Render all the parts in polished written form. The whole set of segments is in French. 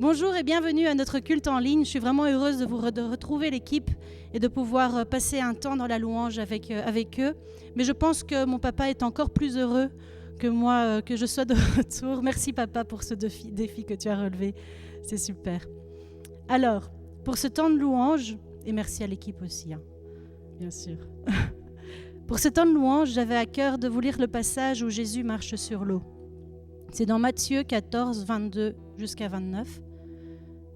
Bonjour et bienvenue à notre culte en ligne. Je suis vraiment heureuse de retrouver l'équipe et de pouvoir passer un temps dans la louange avec eux. Mais je pense que mon papa est encore plus heureux que moi que je sois de retour. Merci papa pour ce défi que tu as relevé. C'est super. Alors, pour ce temps de louange, et merci à l'équipe aussi, bien sûr. Pour ce temps de louange, j'avais à cœur de vous lire le passage où Jésus marche sur l'eau. C'est dans Matthieu 14, 22 jusqu'à 29.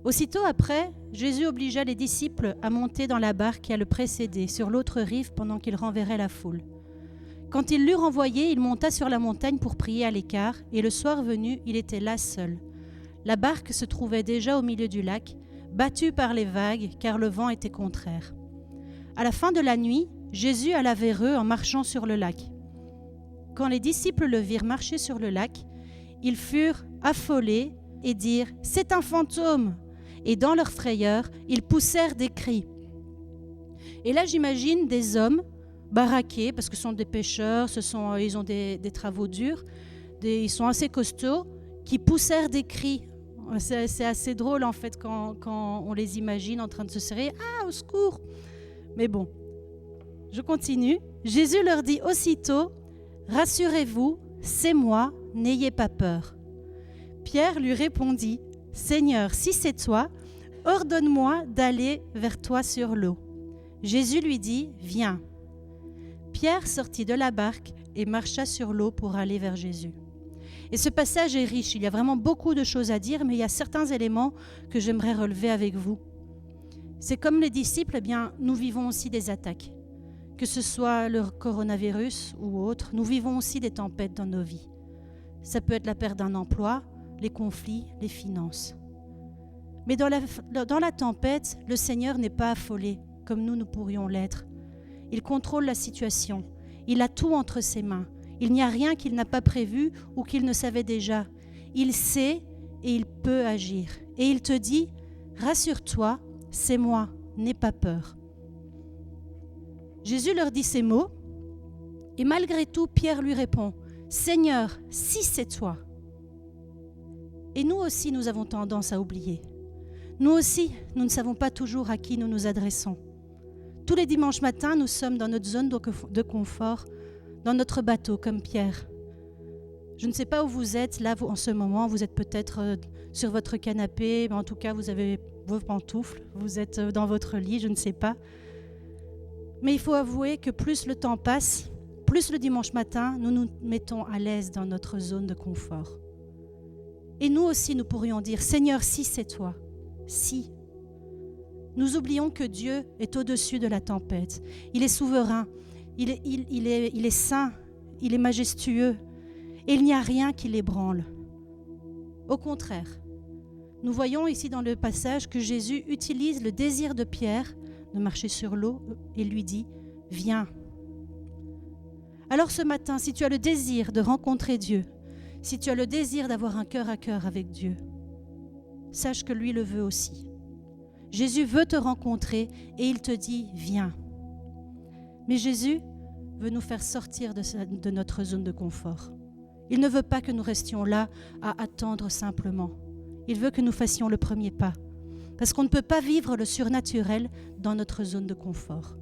Aussitôt après, Jésus obligea les disciples à monter dans la barque qui a le précédé, sur l'autre rive, pendant qu'il renverrait la foule. Quand il l'eut renvoyé, il monta sur la montagne pour prier à l'écart, et le soir venu, il était là seul. La barque se trouvait déjà au milieu du lac, battue par les vagues, car le vent était contraire. À la fin de la nuit, Jésus alla vers eux en marchant sur le lac. Quand les disciples le virent marcher sur le lac, ils furent affolés et dirent « C'est un fantôme !» Et dans leur frayeur, ils poussèrent des cris. Et là, j'imagine des hommes baraqués, parce que ce sont des pêcheurs, ils ont des travaux durs, ils sont assez costauds, qui poussèrent des cris. C'est assez drôle, en fait, quand on les imagine en train de se serrer. « Ah, au secours !» Mais bon, je continue. Jésus leur dit aussitôt « Rassurez-vous, c'est moi, n'ayez pas peur. » Pierre lui répondit « Seigneur, si c'est toi, ordonne-moi d'aller vers toi sur l'eau. » Jésus lui dit « Viens. » Pierre sortit de la barque et marcha sur l'eau pour aller vers Jésus. Et ce passage est riche, il y a vraiment beaucoup de choses à dire, mais il y a certains éléments que j'aimerais relever avec vous. C'est comme les disciples, eh bien, nous vivons aussi des attaques. Que ce soit le coronavirus ou autre, nous vivons aussi des tempêtes dans nos vies. Ça peut être la perte d'un emploi, les conflits, les finances. Mais dans la tempête, le Seigneur n'est pas affolé, comme nous pourrions l'être. Il contrôle la situation. Il a tout entre ses mains. Il n'y a rien qu'il n'a pas prévu ou qu'il ne savait déjà. Il sait et il peut agir. Et il te dit, rassure-toi, c'est moi, n'aie pas peur. Jésus leur dit ces mots, et malgré tout, Pierre lui répond, Seigneur, si c'est toi. Et nous aussi, nous avons tendance à oublier. Nous aussi, nous ne savons pas toujours à qui nous nous adressons. Tous les dimanches matins, nous sommes dans notre zone de confort, dans notre bateau, comme Pierre. Je ne sais pas où vous êtes, là, en ce moment, vous êtes peut-être sur votre canapé, mais en tout cas, vous avez vos pantoufles, vous êtes dans votre lit, je ne sais pas. Mais il faut avouer que plus le temps passe, plus le dimanche matin, nous nous mettons à l'aise dans notre zone de confort. Et nous aussi, nous pourrions dire, Seigneur, si c'est toi, si. Nous oublions que Dieu est au-dessus de la tempête. Il est souverain, il est saint, il est majestueux. Et il n'y a rien qui l'ébranle. Au contraire, nous voyons ici dans le passage que Jésus utilise le désir de Pierre de marcher sur l'eau et lui dit, viens. Alors ce matin, si tu as le désir de rencontrer Dieu, si tu as le désir d'avoir un cœur à cœur avec Dieu, sache que lui le veut aussi. Jésus veut te rencontrer et il te dit « Viens ». Mais Jésus veut nous faire sortir de notre zone de confort. Il ne veut pas que nous restions là à attendre simplement. Il veut que nous fassions le premier pas. Parce qu'on ne peut pas vivre le surnaturel dans notre zone de confort.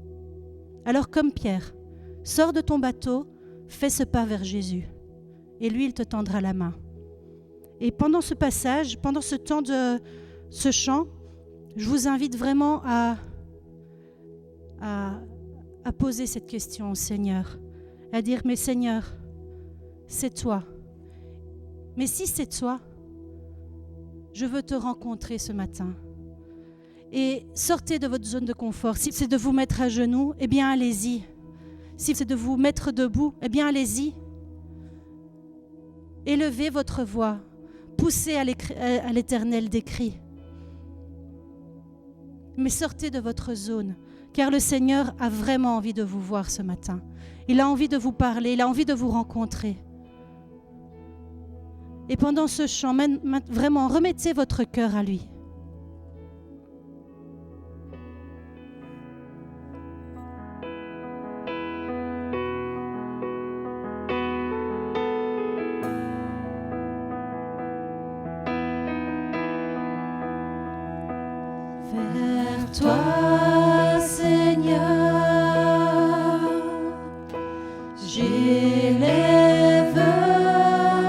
Alors comme Pierre, sors de ton bateau, fais ce pas vers Jésus. Et lui, il te tendra la main. Et pendant ce passage, pendant ce temps de ce chant, je vous invite vraiment à poser cette question au Seigneur, à dire, mais Seigneur, c'est toi. Mais si c'est toi, je veux te rencontrer ce matin. Et sortez de votre zone de confort. Si c'est de vous mettre à genoux, eh bien allez-y. Si c'est de vous mettre debout, eh bien allez-y. Élevez votre voix, poussez à l'Éternel des cris. Mais sortez de votre zone, car le Seigneur a vraiment envie de vous voir ce matin. Il a envie de vous parler, il a envie de vous rencontrer. Et pendant ce chant, vraiment, remettez votre cœur à lui. Vers toi, Seigneur, j'élève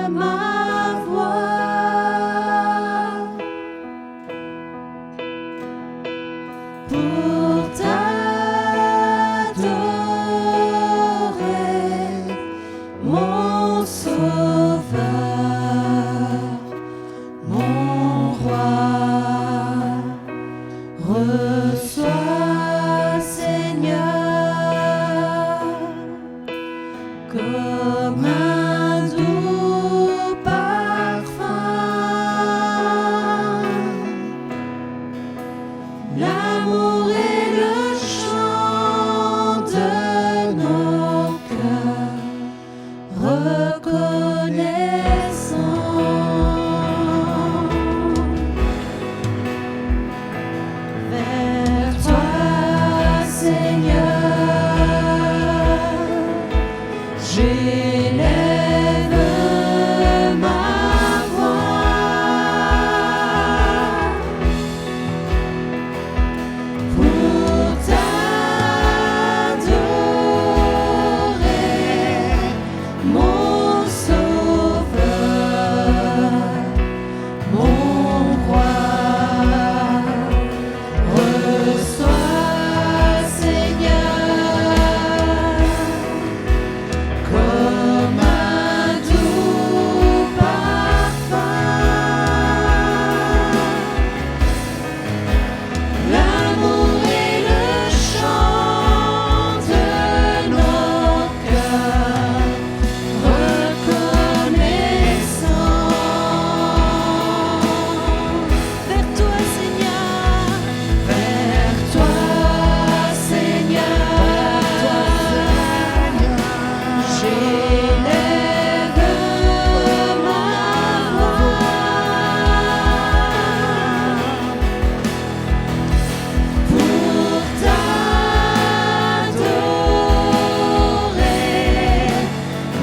ma voix pour t'adorer, mon Sauveur, mon Roi. Reçois, Seigneur, comme un doux parfum, l'amour est le chant de nos cœurs reconnaissants. Vers toi, Seigneur, j'élève ma voix pour t'adorer, mon Sauveur, mon Roi. Reçois, Seigneur, comme un doux parfum, l'amour est le chant de nos cœurs reconnaissants. Vers toi, Seigneur, vers toi, Seigneur, j'élève ma voix pour t'adorer,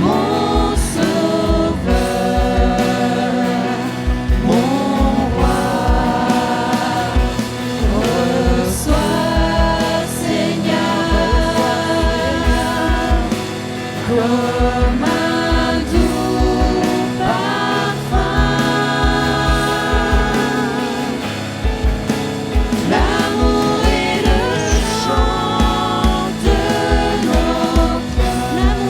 mon Sauveur, mon Roi. Reçois, Seigneur, comme un doux parfum, l'amour est le chant de nos cœurs.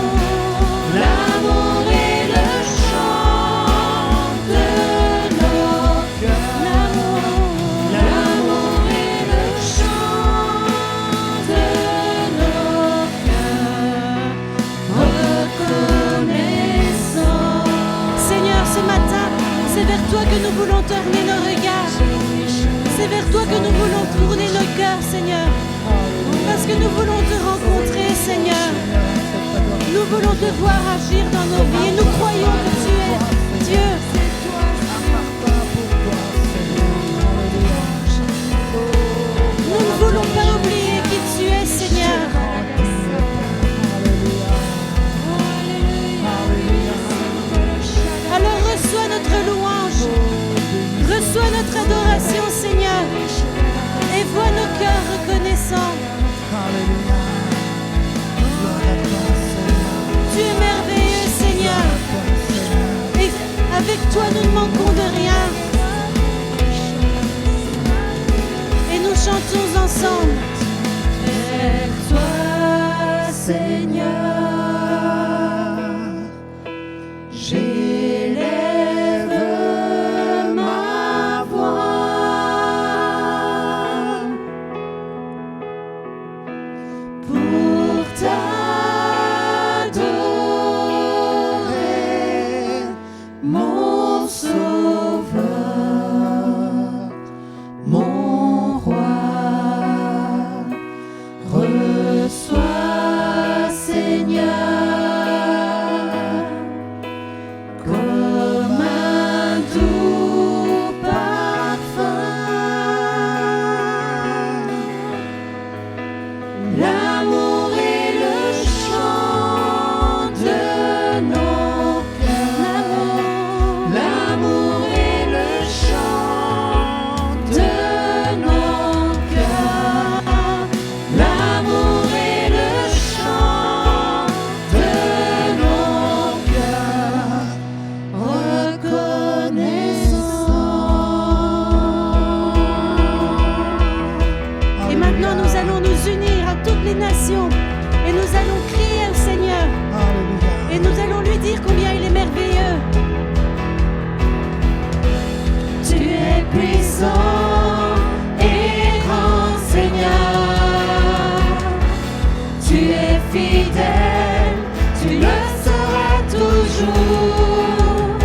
L'amour est le chant de nos cœurs. L'amour est le chant de nos cœurs reconnaissants. Seigneur, ce matin, c'est vers toi que nous voulons tourner nos regards. C'est vers toi que nous voulons tourner nos cœurs, Seigneur. Parce que nous voulons te rencontrer, Seigneur. Nous voulons te voir agir dans nos vies et nous croyons que tu es Dieu. Nous ne voulons pas oublier qui tu es, Seigneur. Alors reçois notre louange, reçois notre adoration, Seigneur, et vois nos cœurs reconnaissants. Tu es merveilleux, Seigneur, et avec toi nous ne manquons de rien. Et nous chantons ensemble. Vers toi, Seigneur, j'élève ma voix pour t'adorer, mon Sauveur, mon Roi. Reçois, Seigneur, puissant et grand Seigneur. Tu es fidèle, tu le seras toujours.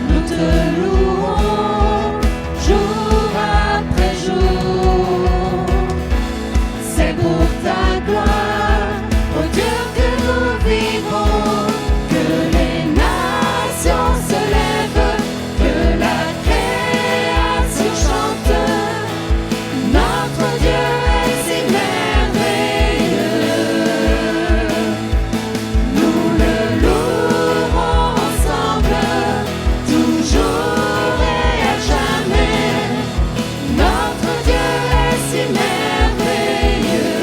Nous te louons jour après jour. C'est pour ta gloire, ô Dieu, que nous vivons, que les nations se lèvent, que la création chante. Notre Dieu est si merveilleux. Nous le louerons ensemble, toujours et à jamais. Notre Dieu est si merveilleux.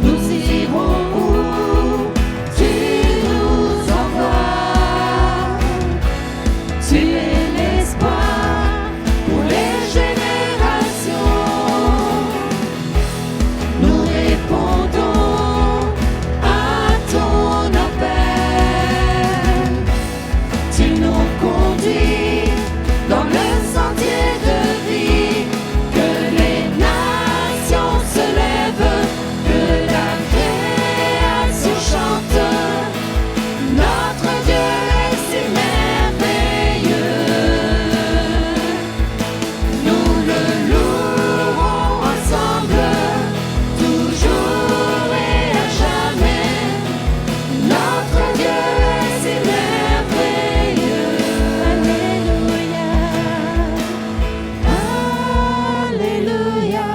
Nous irons où tu nous envoies. Tu es l'espoir pour les générations. Nous répondons à ton appel. Tu nous conduis dans le sentier de vie. Que les nations se lèvent, que la création chante. Notre Dieu est si merveilleux. Nous le louerons ensemble, toujours et à jamais. Notre Dieu est si merveilleux. Alléluia. Alléluia.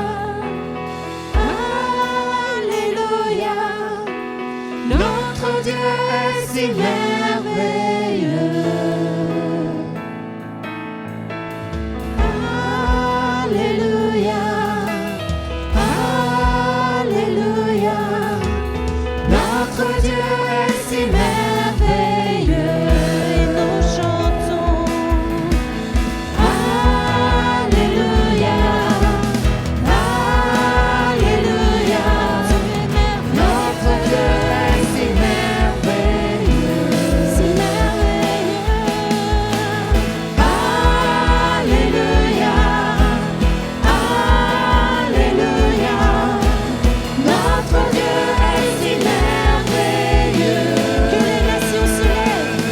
Alléluia. Notre Dieu est si merveilleux. Alléluia. Alléluia. Notre Dieu est si merveilleux. Et nous chantons. Alléluia. Alléluia. Notre Dieu est si merveilleux. Si merveilleux. Alléluia. Alléluia. Notre Dieu est si merveilleux. Que les nations se lèvent.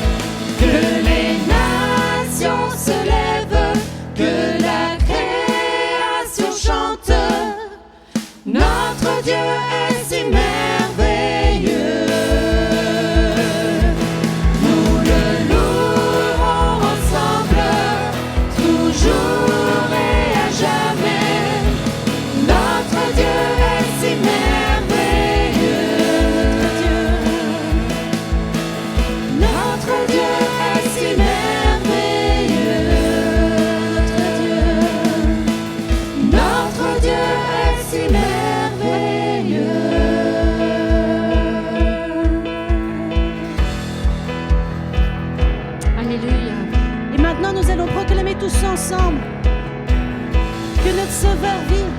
Que les nations se lèvent. Que la création chante. Notre Dieu est si merveilleux. Nous le louerons ensemble, toujours et à jamais. Notre Dieu est si merveilleux. Notre Dieu est si merveilleux. Notre Dieu est si merveilleux. Alléluia. Et maintenant, nous allons proclamer tous ensemble que notre Sauveur vit.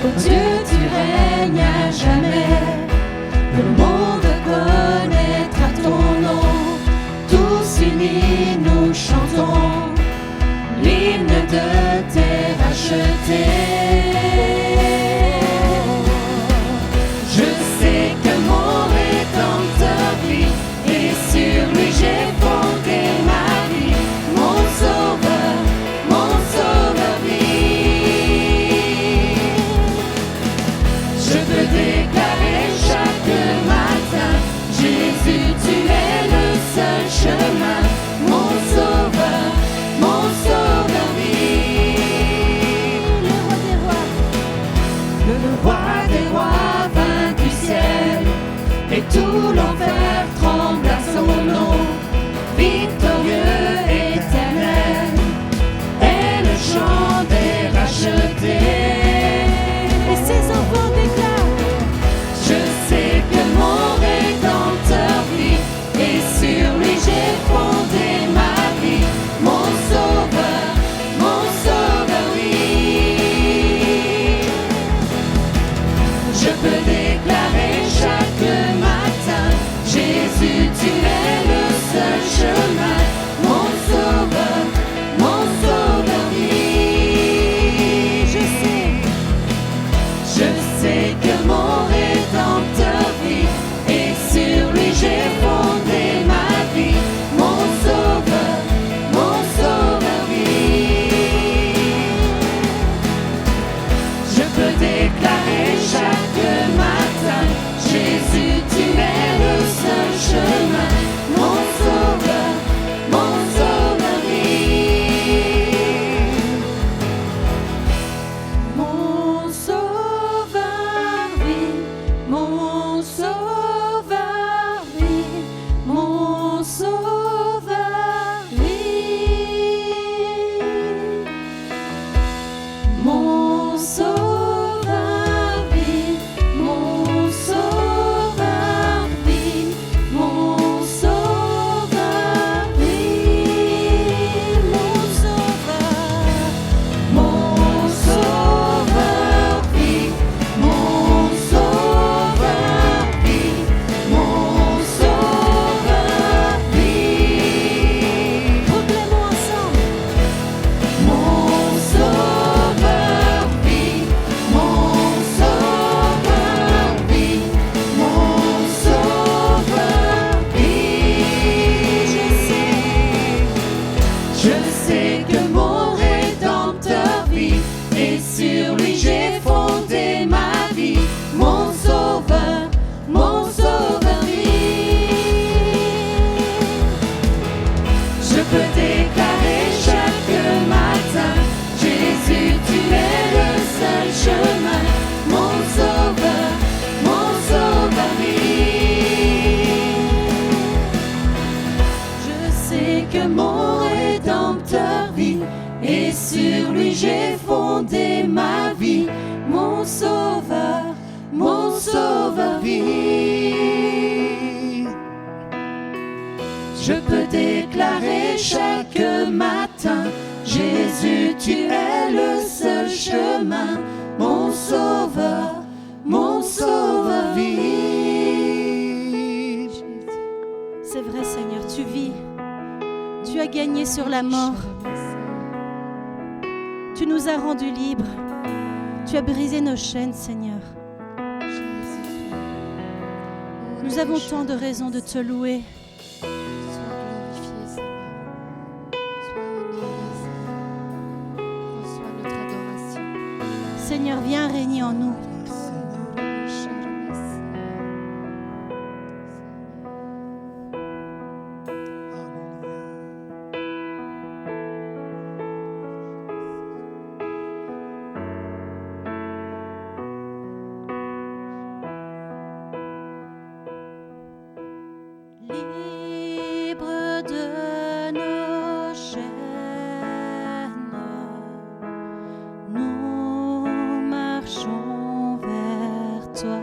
Oh Dieu, tu règnes à jamais. Que le monde connaîtra ton nom. Tous unis, nous chantons l'hymne de tes rachetés. Je sais que mon Rédempteur vit, et sur lui j'ai fondé ma vie. Mon Sauveur vit. Je peux déclarer chaque matin, Jésus, tu es le seul chemin. Mon Sauveur vit. Le roi des rois vint du ciel, et tout l'enfer tremble à son nom. Victorieux, éternel, est le chant des rachetés. Et ses enfants déclarent: je sais que mon Rédempteur vit, et sur lui j'ai fondé ma vie. Mon Sauveur vit. Je peux déclarer chaque matin, Jésus, tu es le seul chemin, mon sauveur vit. Je sais que mon Rédempteur vit, et sur lui j'ai fondé ma vie, mon sauveur vit. Je peux déclarer chaque matin, Jésus, tu es le seul chemin, mon sauveur vit. Mon sauveur vit, mon sauveur vit, mon sauveur vit. Mon sauveur vit, mon sauveur vit, mon sauveur vit, mon sauveur. Mon sauveur vit, mon sauveur vit, mon sauveur vit. Proclamons ensemble. Mon sauveur vit, mon sauveur vit, mon sauveur vit. Je sais que mon Rédempteur vit, et sur lui j'ai fondé ma vie, mon sauveur vit. Je peux déclarer chaque matin, Jésus, tu es le seul chemin, mon sauveur vit. Je sais que mon Rédempteur vit, et sur lui j'ai fondé ma vie, mon sauveur vit. Je peux déclarer chaque matin, Jésus, tu es le seul chemin, mon sauveur vit. C'est vrai, Seigneur, tu vis. Tu as gagné sur la mort. Tu nous as rendus libres. Tu as brisé nos chaînes, Seigneur. Nous avons tant de raisons de te louer. Sois glorifié, Seigneur. Sois honoré, Seigneur. Reçois notre adoration. Seigneur, viens régner en nous. Libre de nos chaînes, nous marchons vers toi.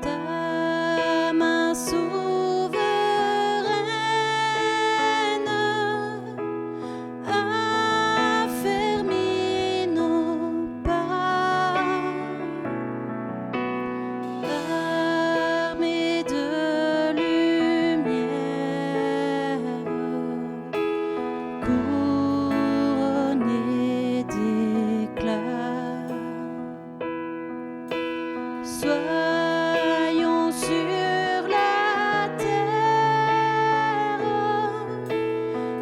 Ta main souveraine affermit nos pas. Armée de lumière, couronnée d'éclat, soyons sur la terre,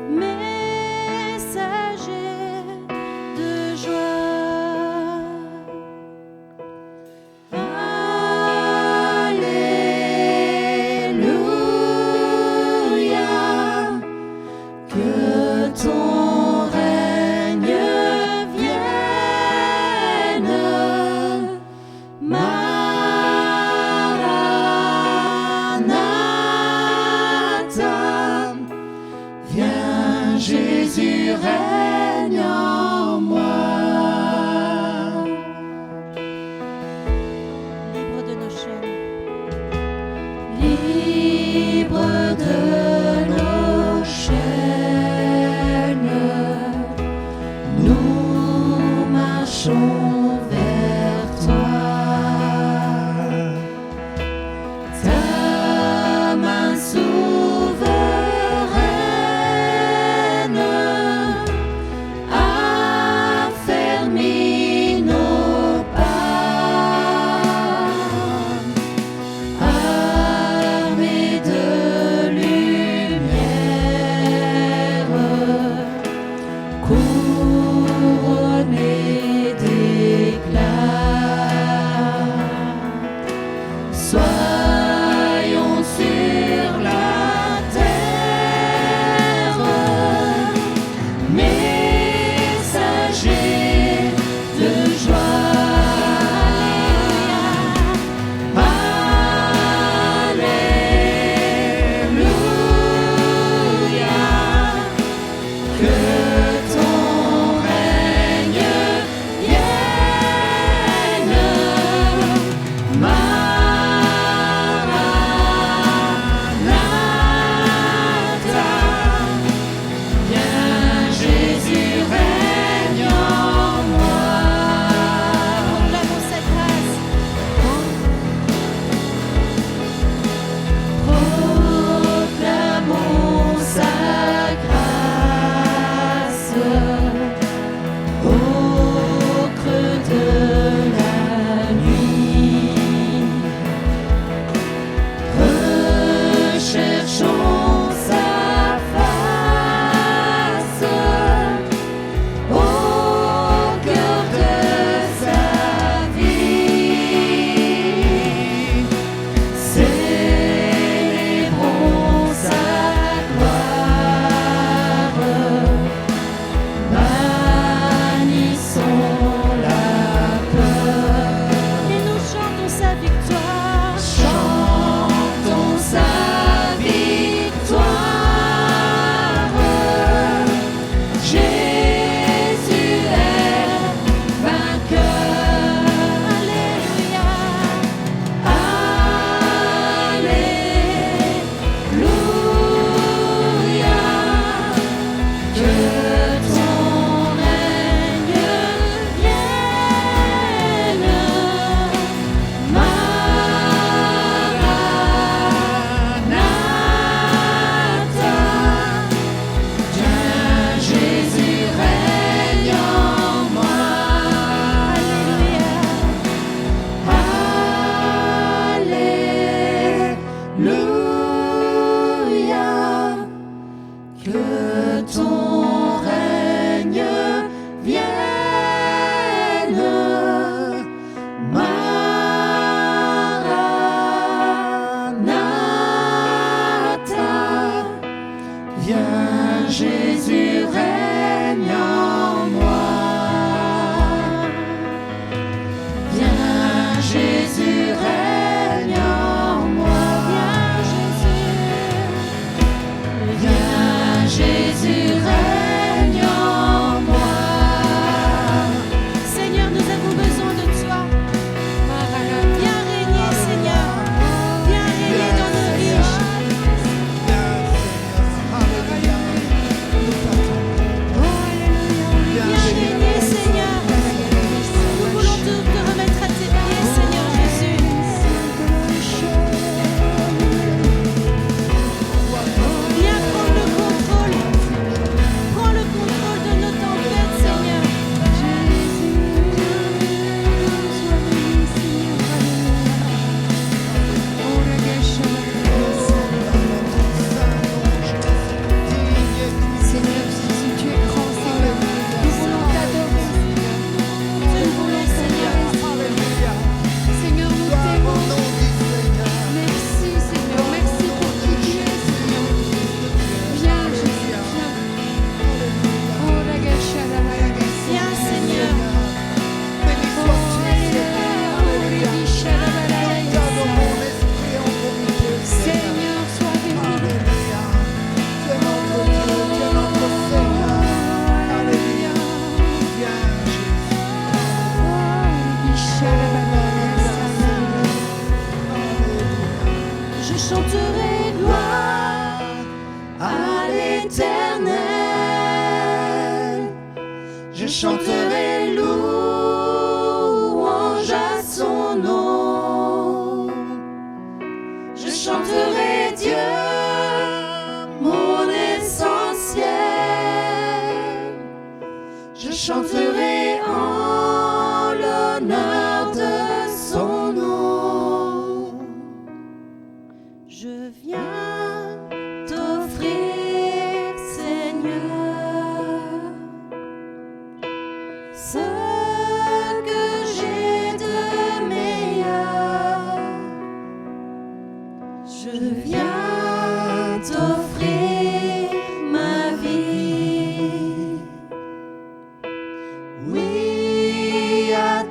messagers de joie. Alléluia, que ton règne vienne. Maranatha, viens Jésus, règne en moi. Libre de nos chaînes. Libre de nos chaînes, nous marchons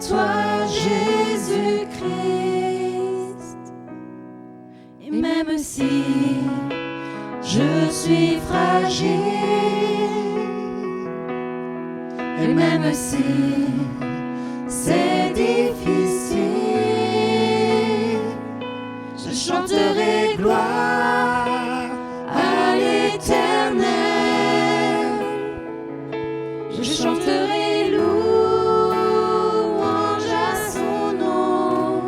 toi, Jésus-Christ. Et même si je suis fragile, et même si c'est difficile, je chanterai gloire à l'Éternel. Je chanterai louange à son nom.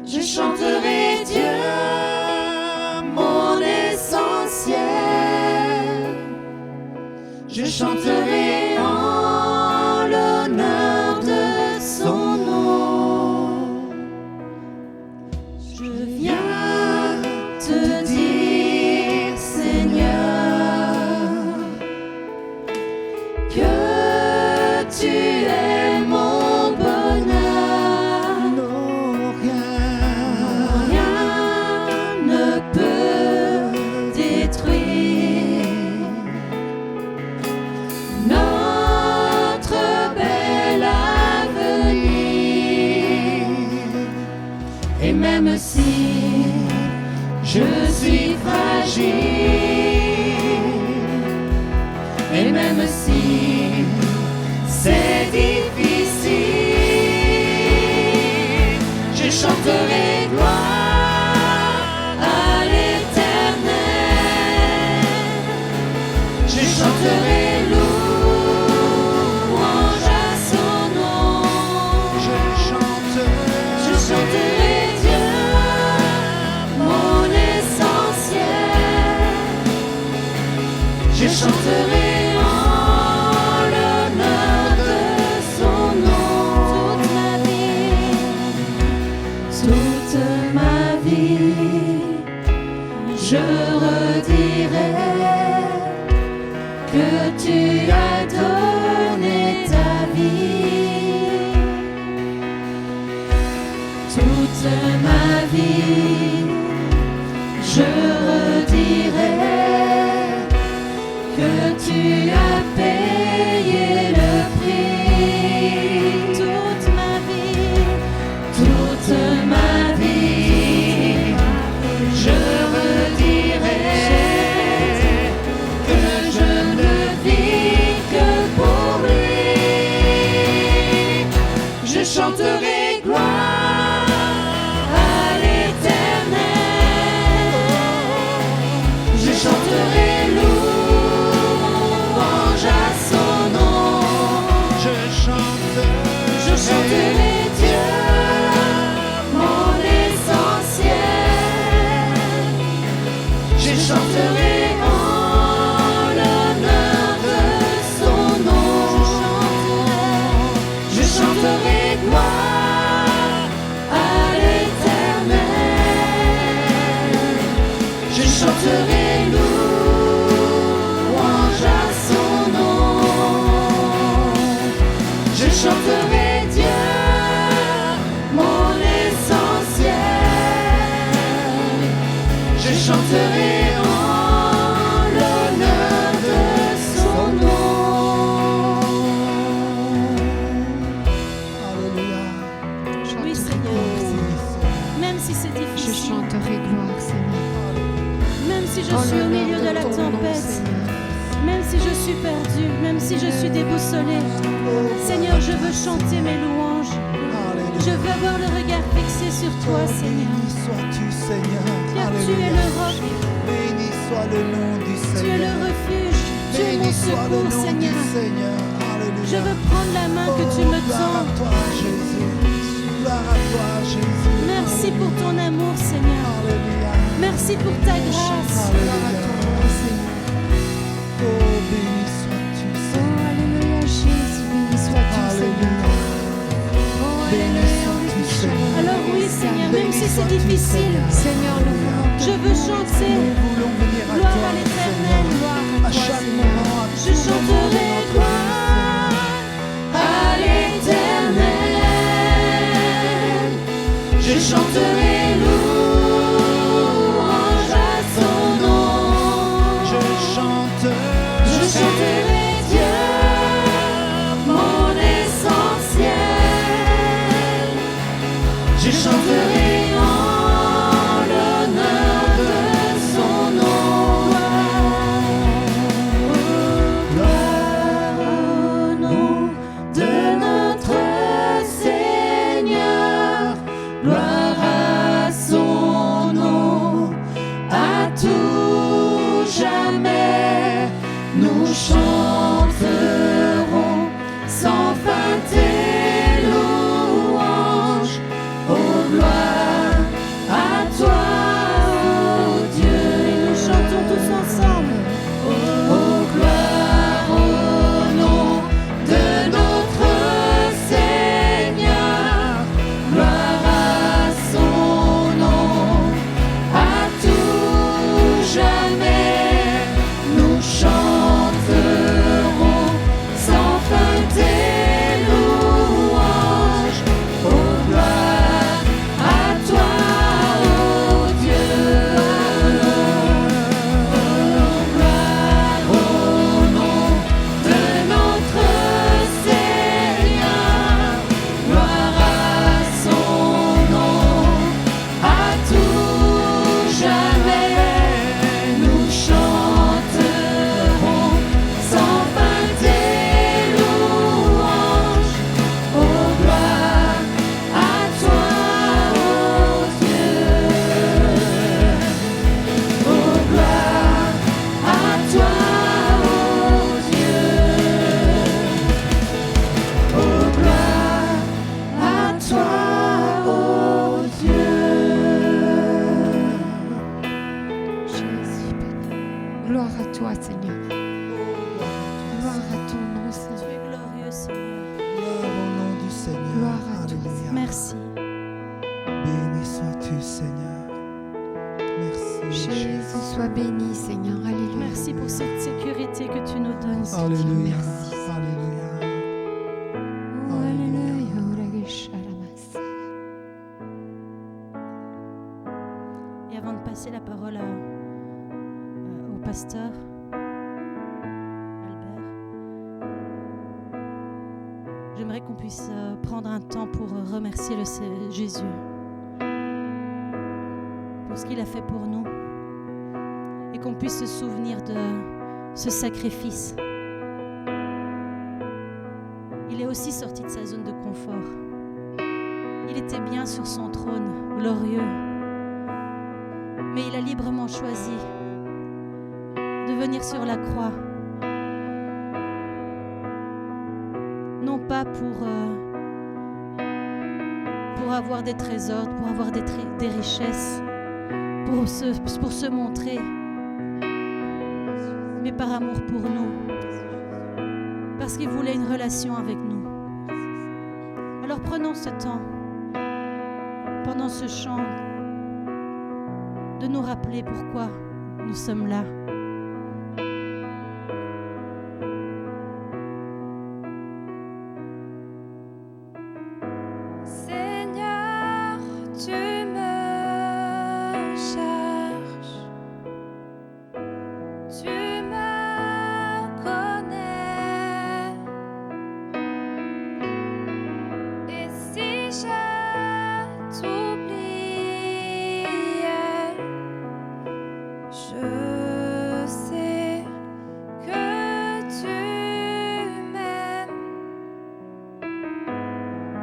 Je chanterai Dieu, mon essentiel. Je chanterai en l'honneur de son nom. Je viens te dire, Seigneur, que tu es mon bonheur. Rien ne peut détruire notre bel avenir. Et même si je suis fragile, et même si c'est difficile, je chanterai gloire à l'Éternel. Je chanterai louange à son nom. Je chanterai Dieu, mon essentiel. Je chanterai en l'honneur de son nom. Toute ma vie, je redirai que tu as donné ta vie. Toute ma vie, je redirai que tu as payé le prix. Toute ma vie, je redirai que je ne vis que pour lui. Je chanterai gloire à l'Éternel. Je chanterai louange à son nom. Je chanterai Dieu, mon essentiel. Je chanterai en l'honneur de son nom. Je chanterai gloire à l'Éternel. Je chanterai louange à son nom. Je chanterai Dieu, mon essentiel. Je chanterai en l'honneur de son nom. Alléluia. Oui, Seigneur. Même si c'est Je difficile, chanterai gloire, Seigneur. même si je En suis au l'honneur milieu de la ton nom, tempête, Seigneur. même si je suis perdue, même si je suis déboussolée, Seigneur, je veux chanter mes louanges. Je veux avoir le regard fixé sur toi, Seigneur. Béni sois-tu, Seigneur. Car tu es Alléluia. le roc, Béni soit le nom du tu es le Seigneur. refuge, tu es Béni mon soit le secours, nom Seigneur. du Seigneur. Alléluia. Je veux prendre la main que tu me Gloire à tends. toi, Jésus. Gloire à toi, Jésus. Merci pour ton amour, Seigneur. Alléluia. Merci pour ta grâce. Gloire à ton nom, Seigneur. Oh, béni sois-tu, Oh, Seigneur. alléluia, Jésus, béni sois-tu, Seigneur. Alléluia. Oh, Béni alléluia, sois-tu, Seigneur. Alors oui, Seigneur, même Béni si c'est sois-tu, difficile, Seigneur, nous voulons te je veux chanter. Nous voulons venir à Gloire toi, à l'Éternel, Seigneur. gloire À à toi, chaque Seigneur. moment, à Je tout moment de chanterai notre vie, gloire à l'Éternel. Je chanterai louange à son nom. Je chanterai Je chanterai Dieu, mon essentiel. Merci. Béni sois-tu, Seigneur. Merci, Jésus, sois béni, Seigneur. Alléluia. Merci pour cette sécurité que tu nous donnes. Seigneur. Alléluia. Merci. Alléluia. Oh, alléluia. Uragesharamasa. Et avant de passer la parole au pasteur Albert, j'aimerais qu'on puisse prendre un temps pour remercier Jésus pour ce qu'il a fait pour nous et qu'on puisse se souvenir de ce sacrifice. Il est aussi sorti de sa zone de confort. Il était bien sur son trône, glorieux. Mais il a librement choisi de venir sur la croix. Non pas pour avoir des trésors, pour avoir des richesses, pour se montrer, mais par amour pour nous. Parce qu'il voulait une relation avec nous. Alors prenons ce temps, pendant ce chant, de nous rappeler pourquoi nous sommes là. Seigneur, tu me cherches, tu me connais, et si je t'oubliais, je sais que tu m'aimes.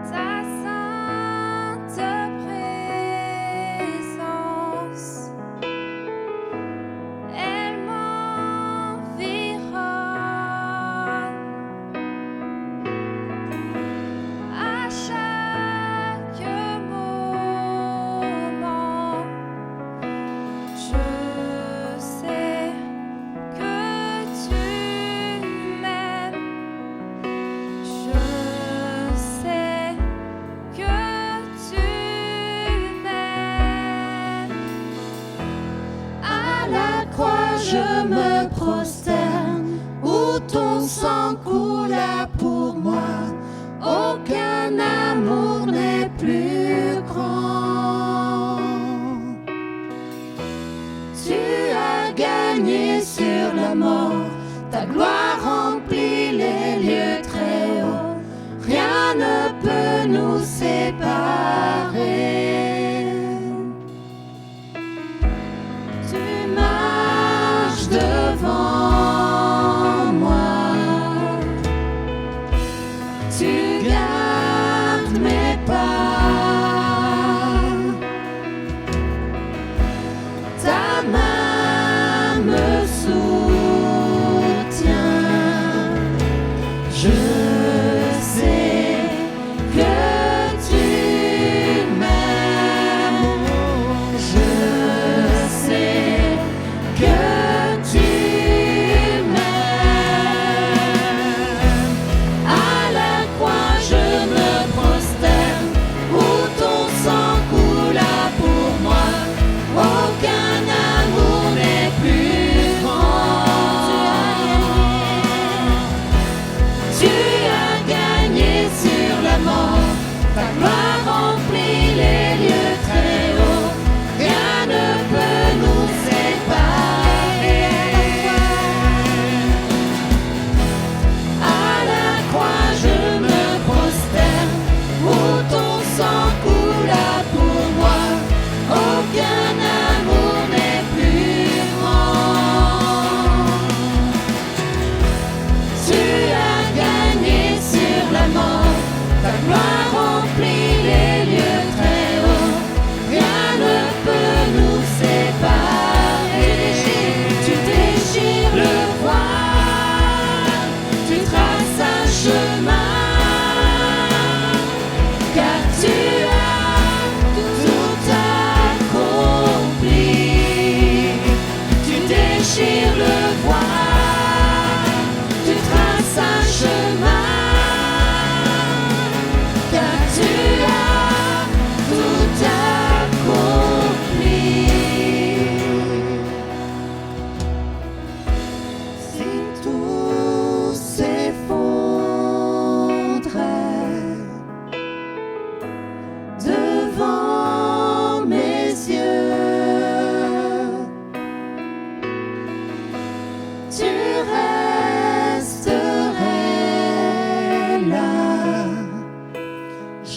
Ta sainte présence, elle m'environne. À chaque moment, je sais que tu m'aimes. Je sais que tu m'aimes. À la croix je me prosterne, où ton sang coula pour moi. Aucun amour n'est plus grand. Tu as gagné sur la mort, ta gloire remplit les lieux très hauts. Rien ne peut nous séparer. Tu marches devant moi, tu gardes mes pas, ta main me soutient. Je sais que tu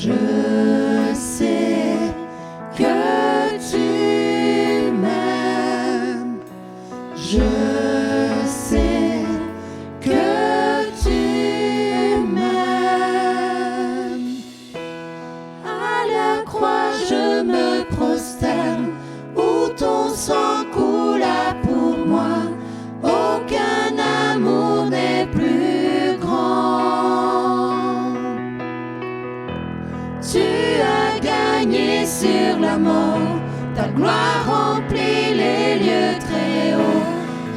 Je sais que tu m'aimes. Je sais que tu m'aimes. À la croix je me prosterne, où ton sang coula pour moi. Aucun amour n'est plus grand. Tu as gagné sur la mort, ta gloire remplit les lieux très hauts.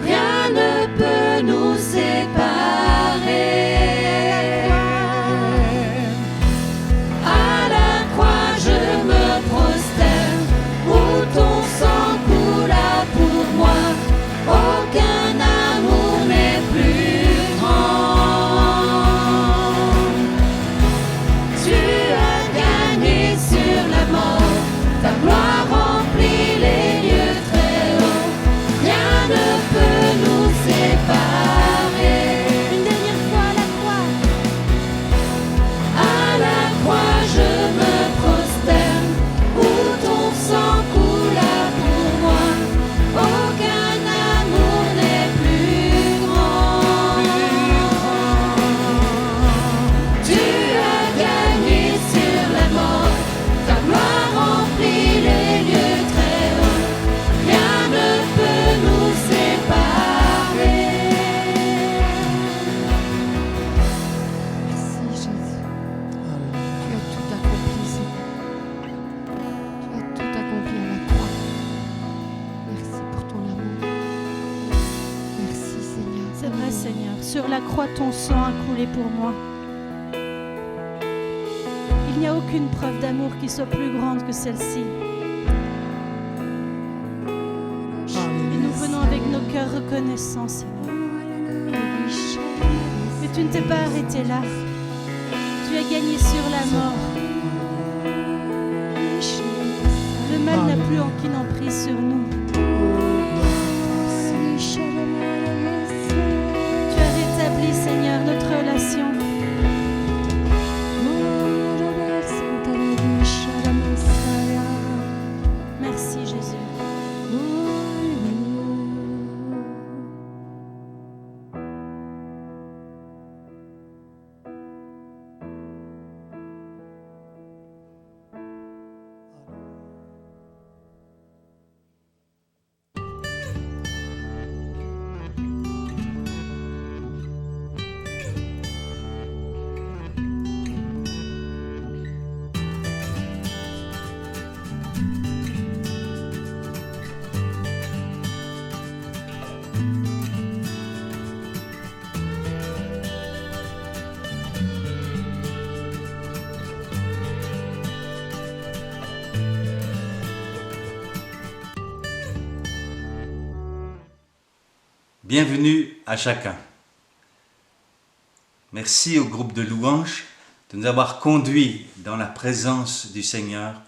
Rien ne peut nous séparer. À la croix je me prosterne, où ton sang coula pour moi. Aucun amour n'est plus grand. Tu as gagné sur la mort, ta gloire remplit les lieux très hauts. Rien ne peut nous séparer. Une dernière fois à la croix. À la croix je me prosterne, où ton sang coula pour moi. Aucun amour n'est plus grand. Tu as gagné sur la mort, ta gloire remplit les lieux très hauts. Rien ne peut nous séparer. Merci Jésus. Tu as tout accompli, Seigneur. Tu as tout accompli à la croix. Merci pour ton amour. Merci Seigneur. C'est vrai, Seigneur. Sur la croix, ton sang a coulé pour moi. Il n'y a aucune preuve d'amour qui soit plus grande que celle-ci. Et nous venons avec nos cœurs reconnaissants, Seigneur. Mais tu ne t'es pas arrêté là. Tu as gagné sur la mort. Le mal n'a plus aucune emprise sur nous. Tu as rétabli, Seigneur, notre relation. Merci, Jésus. Bienvenue à chacun. Merci au groupe de louanges de nous avoir conduits dans la présence du Seigneur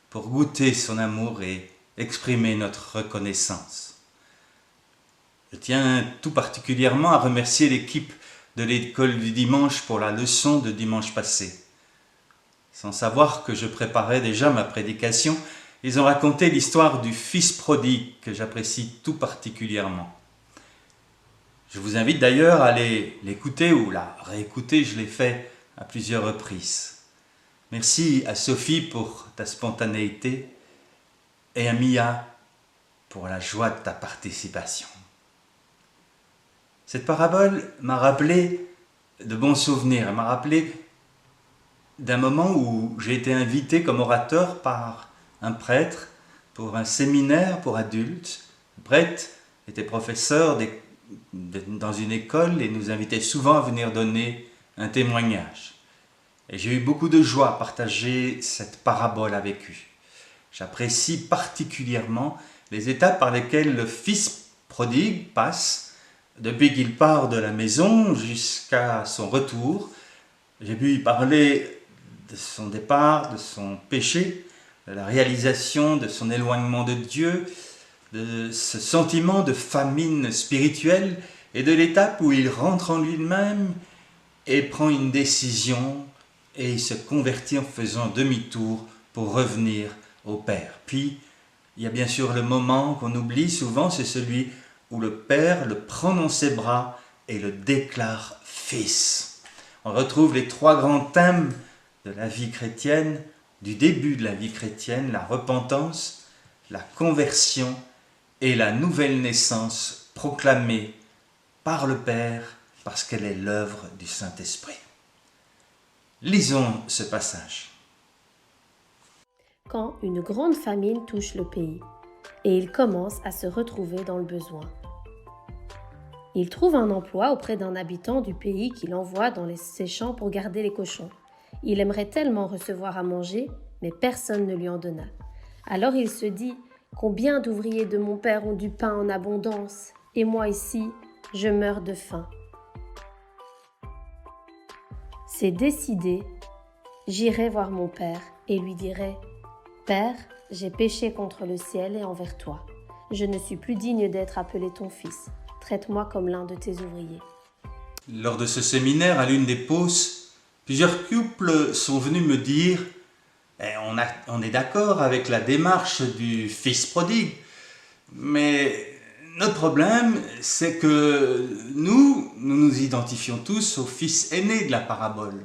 pour goûter son amour et exprimer notre reconnaissance. Je tiens tout particulièrement à remercier l'équipe de l'école du dimanche pour la leçon de dimanche passé. Sans savoir que je préparais déjà ma prédication, ils ont raconté l'histoire du fils prodigue que j'apprécie tout particulièrement. Je vous invite d'ailleurs à l'écouter ou la réécouter, je l'ai fait à plusieurs reprises. Merci à Sophie pour ta spontanéité et à Mia pour la joie de ta participation. Cette parabole m'a rappelé de bons souvenirs, elle m'a rappelé d'un moment où j'ai été invité comme orateur par un prêtre pour un séminaire pour adultes. Le prêtre était professeur dans une école et nous invitait souvent à venir donner un témoignage. Et j'ai eu beaucoup de joie à partager cette parabole avec lui. J'apprécie particulièrement les étapes par lesquelles le fils prodigue passe depuis qu'il part de la maison jusqu'à son retour. J'ai pu y parler de son départ, de son péché, de la réalisation de son éloignement de Dieu, de ce sentiment de famine spirituelle et de l'étape où il rentre en lui-même et prend une décision et il se convertit en faisant demi-tour pour revenir au Père. Puis, il y a bien sûr le moment qu'on oublie souvent, c'est celui où le Père le prend dans ses bras et le déclare fils. On retrouve les 3 grands thèmes de la vie chrétienne, du début de la vie chrétienne, la repentance, la conversion et la nouvelle naissance proclamée par le Père parce qu'elle est l'œuvre du Saint-Esprit. Lisons ce passage. Quand une grande famine touche le pays, et il commence à se retrouver dans le besoin. Il trouve un emploi auprès d'un habitant du pays qu'il envoie dans ses champs pour garder les cochons. Il aimerait tellement recevoir à manger, mais personne ne lui en donna. Alors il se dit « Combien d'ouvriers de mon père ont du pain en abondance, et moi ici, je meurs de faim. » C'est décidé, j'irai voir mon père et lui dirai « Père, j'ai péché contre le ciel et envers toi. Je ne suis plus digne d'être appelé ton fils. Traite-moi comme l'un de tes ouvriers. » Lors de ce séminaire, à l'une des pauses, plusieurs couples sont venus me dire on est d'accord avec la démarche du fils prodigue, mais notre problème, c'est que nous nous identifions tous au fils aîné de la parabole.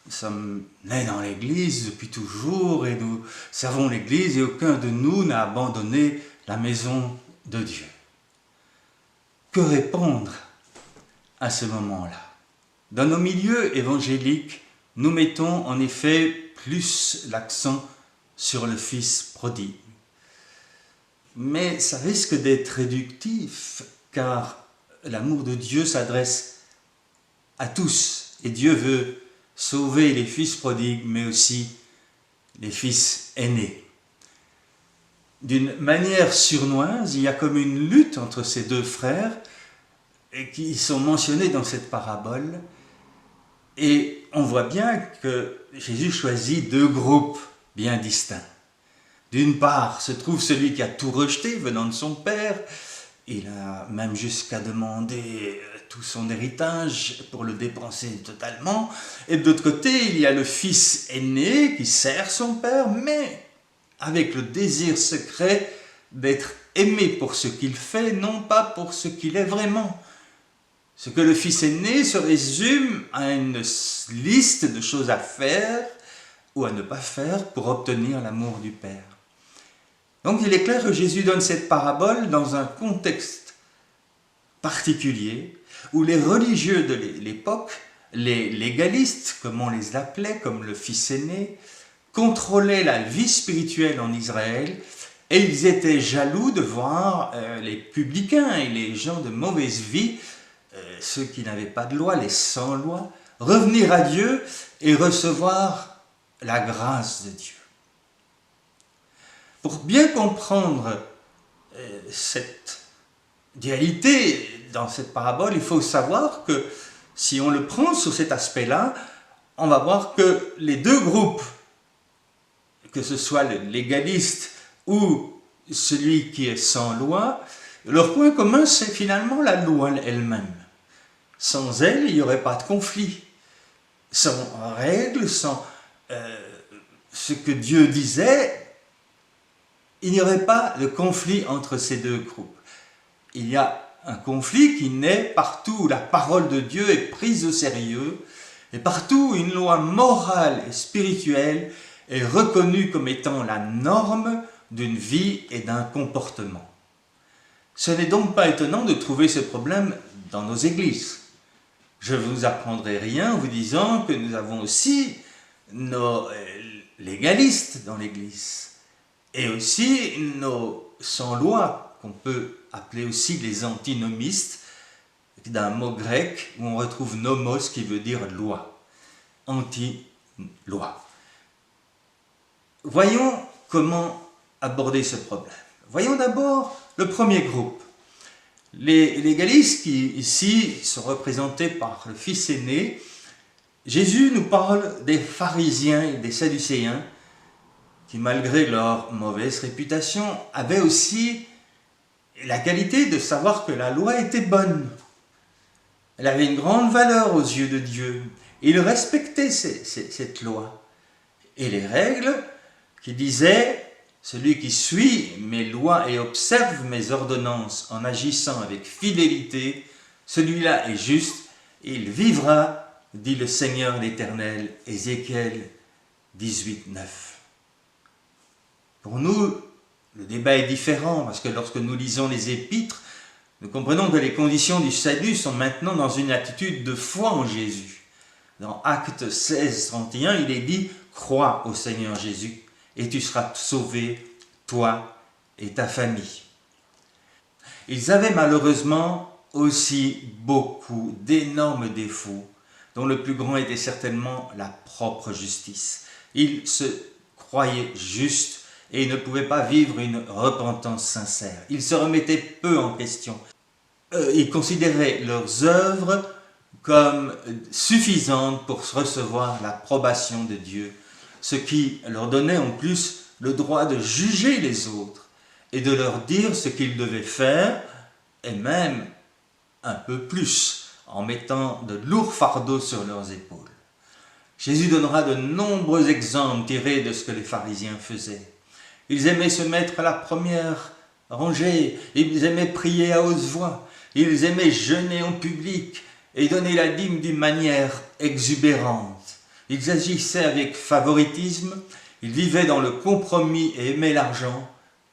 Nous sommes nés dans l'Église depuis toujours et nous servons l'Église et aucun de nous n'a abandonné la maison de Dieu. Que répondre à ce moment-là? Dans nos milieux évangéliques, nous mettons en effet plus l'accent sur le fils prodigue. Mais ça risque d'être réductif, car l'amour de Dieu s'adresse à tous. Et Dieu veut sauver les fils prodigues, mais aussi les fils aînés. D'une manière surnoise, il y a comme une lutte entre ces 2 frères qui sont mentionnés dans cette parabole. Et on voit bien que Jésus choisit 2 groupes bien distincts. D'une part, se trouve celui qui a tout rejeté venant de son père. Il a même jusqu'à demander tout son héritage pour le dépenser totalement. Et de l'autre côté, il y a le fils aîné qui sert son père, mais avec le désir secret d'être aimé pour ce qu'il fait, non pas pour ce qu'il est vraiment. Ce que le fils aîné se résume à une liste de choses à faire ou à ne pas faire pour obtenir l'amour du Père. Donc il est clair que Jésus donne cette parabole dans un contexte particulier où les religieux de l'époque, les légalistes, comme on les appelait, comme le fils aîné, contrôlaient la vie spirituelle en Israël et ils étaient jaloux de voir les publicains et les gens de mauvaise vie, ceux qui n'avaient pas de loi, les sans loi, revenir à Dieu et recevoir la grâce de Dieu. Pour bien comprendre cette dualité dans cette parabole, il faut savoir que si on le prend sous cet aspect-là, on va voir que les 2 groupes, que ce soit le légaliste ou celui qui est sans loi, leur point commun, c'est finalement la loi elle-même. Sans elle, il n'y aurait pas de conflit. Sans règles, sans ce que Dieu disait, il n'y aurait pas de conflit entre ces 2 groupes. Il y a un conflit qui naît partout où la parole de Dieu est prise au sérieux et partout où une loi morale et spirituelle est reconnue comme étant la norme d'une vie et d'un comportement. Ce n'est donc pas étonnant de trouver ce problème dans nos églises. Je ne vous apprendrai rien en vous disant que nous avons aussi nos légalistes dans l'église et aussi nos sans-loi, qu'on peut appeler aussi les antinomistes, d'un mot grec où on retrouve nomos qui veut dire loi, anti-loi. Voyons comment aborder ce problème. Voyons d'abord le premier groupe. Les légalistes qui ici sont représentés par le fils aîné. Jésus nous parle des pharisiens et des sadducéens qui, malgré leur mauvaise réputation, avaient aussi la qualité de savoir que la loi était bonne. Elle avait une grande valeur aux yeux de Dieu. Il respectait cette loi et les règles qui disaient « Celui qui suit mes lois et observe mes ordonnances en agissant avec fidélité, celui-là est juste, il vivra, dit le Seigneur l'Éternel. » Ézéchiel 18, 9. Pour nous, le débat est différent parce que lorsque nous lisons les épîtres, nous comprenons que les conditions du salut sont maintenant dans une attitude de foi en Jésus. Dans Actes 16, 31, il est dit « Crois au Seigneur Jésus et tu seras sauvé, toi et ta famille. » Ils avaient malheureusement aussi beaucoup d'énormes défauts, dont le plus grand était certainement la propre justice. Ils se croyaient justes et ne pouvaient pas vivre une repentance sincère. Ils se remettaient peu en question. Ils considéraient leurs œuvres comme suffisantes pour recevoir l'approbation de Dieu, ce qui leur donnait en plus le droit de juger les autres et de leur dire ce qu'ils devaient faire, et même un peu plus, en mettant de lourds fardeaux sur leurs épaules. Jésus donnera de nombreux exemples tirés de ce que les pharisiens faisaient. Ils aimaient se mettre à la première rangée, ils aimaient prier à haute voix, ils aimaient jeûner en public et donner la dîme d'une manière exubérante. Ils agissaient avec favoritisme, ils vivaient dans le compromis et aimaient l'argent.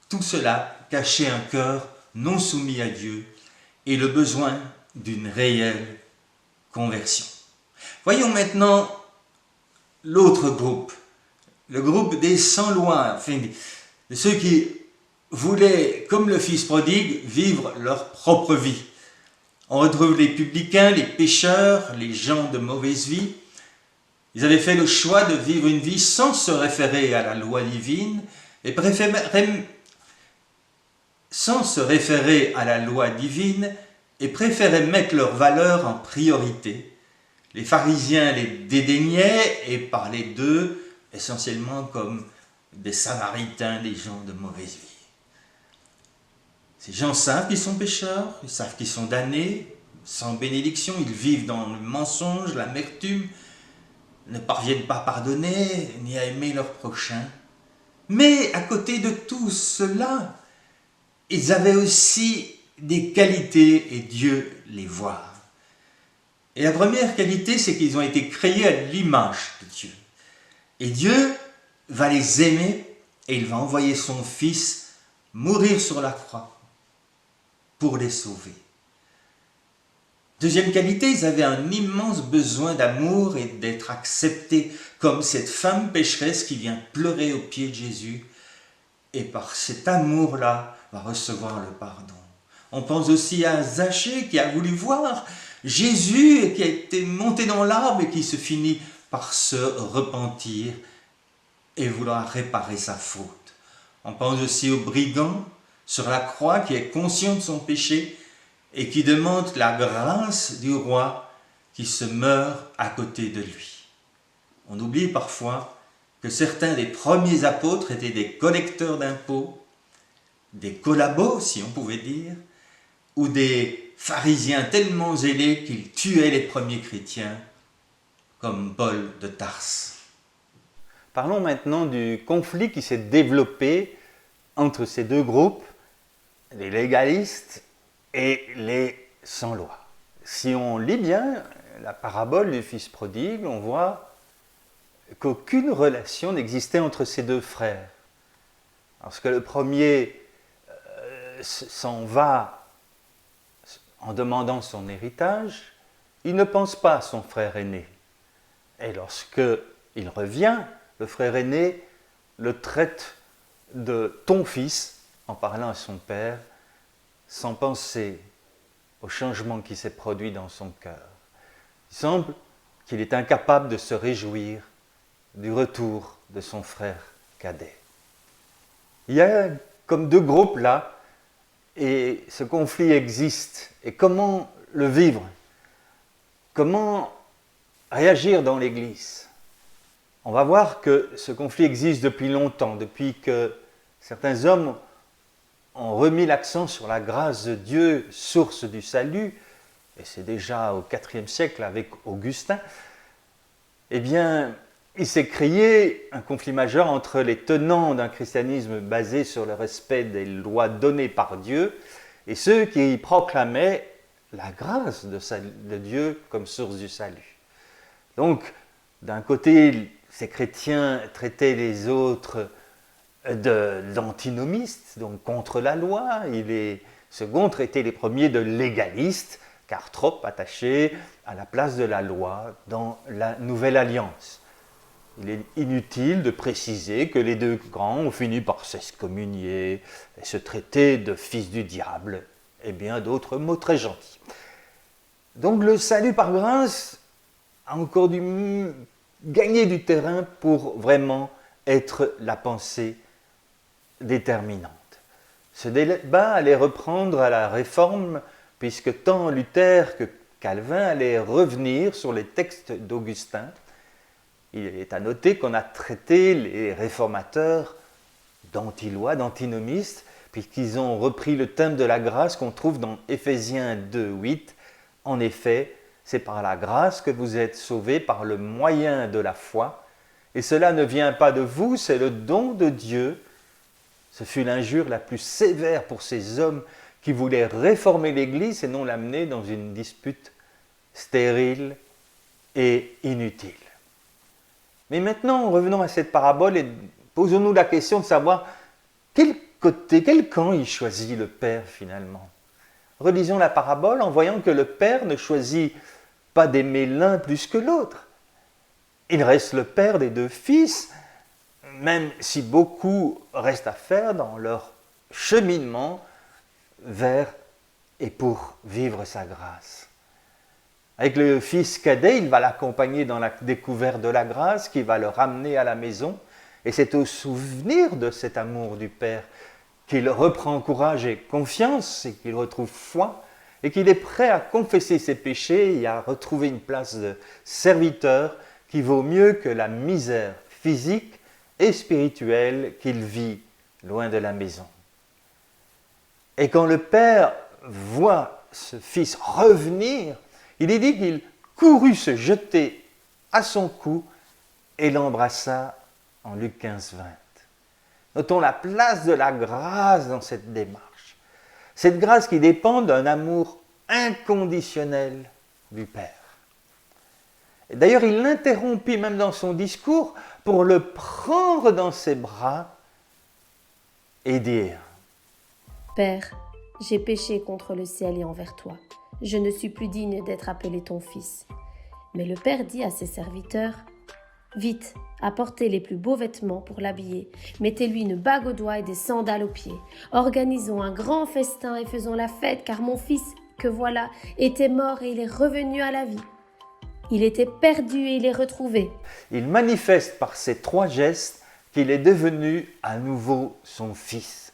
Tout cela cachait un cœur non soumis à Dieu et le besoin d'une réelle conversion. Voyons maintenant l'autre groupe, le groupe des sans-loi, enfin, de ceux qui voulaient, comme le fils prodigue, vivre leur propre vie. On retrouve les publicains, les pécheurs, les gens de mauvaise vie. Ils avaient fait le choix de vivre une vie sans se référer à la loi divine et préféraient mettre leurs valeurs en priorité. Les pharisiens les dédaignaient et parlaient d'eux essentiellement comme des samaritains, des gens de mauvaise vie. Ces gens savent qu'ils sont pécheurs, ils savent qu'ils sont damnés, sans bénédiction, ils vivent dans le mensonge, l'amertume, ne parviennent pas à pardonner ni à aimer leur prochain. Mais à côté de tout cela, ils avaient aussi des qualités et Dieu les voit. Et la première qualité, c'est qu'ils ont été créés à l'image de Dieu. Et Dieu va les aimer et il va envoyer son Fils mourir sur la croix pour les sauver. Deuxième qualité, ils avaient un immense besoin d'amour et d'être acceptés comme cette femme pécheresse qui vient pleurer aux pieds de Jésus et par cet amour-là va recevoir le pardon. On pense aussi à Zachée qui a voulu voir Jésus et qui a été monté dans l'arbre et qui se finit par se repentir et vouloir réparer sa faute. On pense aussi au brigand sur la croix qui est conscient de son péché et qui demande la grâce du roi qui se meurt à côté de lui. On oublie parfois que certains des premiers apôtres étaient des collecteurs d'impôts, des collabos si on pouvait dire, ou des pharisiens tellement zélés qu'ils tuaient les premiers chrétiens, comme Paul de Tarse. Parlons maintenant du conflit qui s'est développé entre ces deux groupes, les légalistes et les sans-loi. Si on lit bien la parabole du fils prodigue, on voit qu'aucune relation n'existait entre ces deux frères. Lorsque le premier s'en va en demandant son héritage, il ne pense pas à son frère aîné. Et lorsqu'il revient, le frère aîné le traite de « ton fils » en parlant à son père, sans penser au changement qui s'est produit dans son cœur. Il semble qu'il est incapable de se réjouir du retour de son frère cadet. Il y a comme deux groupes là, et ce conflit existe. Et comment le vivre? Comment réagir dans l'Église? On va voir que ce conflit existe depuis longtemps, depuis que certains hommes ont remis l'accent sur la grâce de Dieu, source du salut, et c'est déjà au IVe siècle avec Augustin, eh bien, il s'est créé un conflit majeur entre les tenants d'un christianisme basé sur le respect des lois données par Dieu et ceux qui proclamaient la grâce de Dieu comme source du salut. Donc, d'un côté, ces chrétiens traitaient les autres d'antinomistes, donc contre la loi, et les seconds traitaient les premiers de légalistes, car trop attachés à la place de la loi dans la Nouvelle Alliance. Il est inutile de préciser que les deux camps ont fini par s'excommunier et se traiter de fils du diable et bien d'autres mots très gentils. Donc le salut par grâce a encore dû gagner du terrain pour vraiment être la pensée déterminante. Ce débat allait reprendre à la Réforme, puisque tant Luther que Calvin allaient revenir sur les textes d'Augustin. Il est à noter qu'on a traité les réformateurs d'anti-loi, d'antinomistes, puisqu'ils ont repris le thème de la grâce qu'on trouve dans Éphésiens 2:8. En effet, c'est par la grâce que vous êtes sauvés par le moyen de la foi, et cela ne vient pas de vous, c'est le don de Dieu. Ce fut l'injure la plus sévère pour ces hommes qui voulaient réformer l'Église et non l'amener dans une dispute stérile et inutile. Mais maintenant, revenons à cette parabole et posons-nous la question de savoir quel camp il choisit le Père finalement. Relisons la parabole en voyant que le Père ne choisit pas d'aimer l'un plus que l'autre. Il reste le Père des deux fils, même si beaucoup reste à faire dans leur cheminement vers et pour vivre sa grâce. Avec le fils cadet, il va l'accompagner dans la découverte de la grâce qui va le ramener à la maison, et c'est au souvenir de cet amour du Père qu'il reprend courage et confiance, et qu'il retrouve foi, et qu'il est prêt à confesser ses péchés et à retrouver une place de serviteur qui vaut mieux que la misère physique et spirituelle qu'il vit loin de la maison. Et quand le Père voit ce fils revenir, il est dit qu'il courut se jeter à son cou et l'embrassa en Luc 15:20. Notons la place de la grâce dans cette démarche. Cette grâce qui dépend d'un amour inconditionnel du Père. Et d'ailleurs, il l'interrompit même dans son discours pour le prendre dans ses bras et dire: Père, j'ai péché contre le ciel et envers toi. Je ne suis plus digne d'être appelé ton fils. Mais le Père dit à ses serviteurs: Vite, apportez les plus beaux vêtements pour l'habiller, mettez-lui une bague au doigt et des sandales aux pieds. Organisons un grand festin et faisons la fête, car mon fils, que voilà, était mort et il est revenu à la vie. Il était perdu et il est retrouvé. Il manifeste par ces trois gestes qu'il est devenu à nouveau son fils.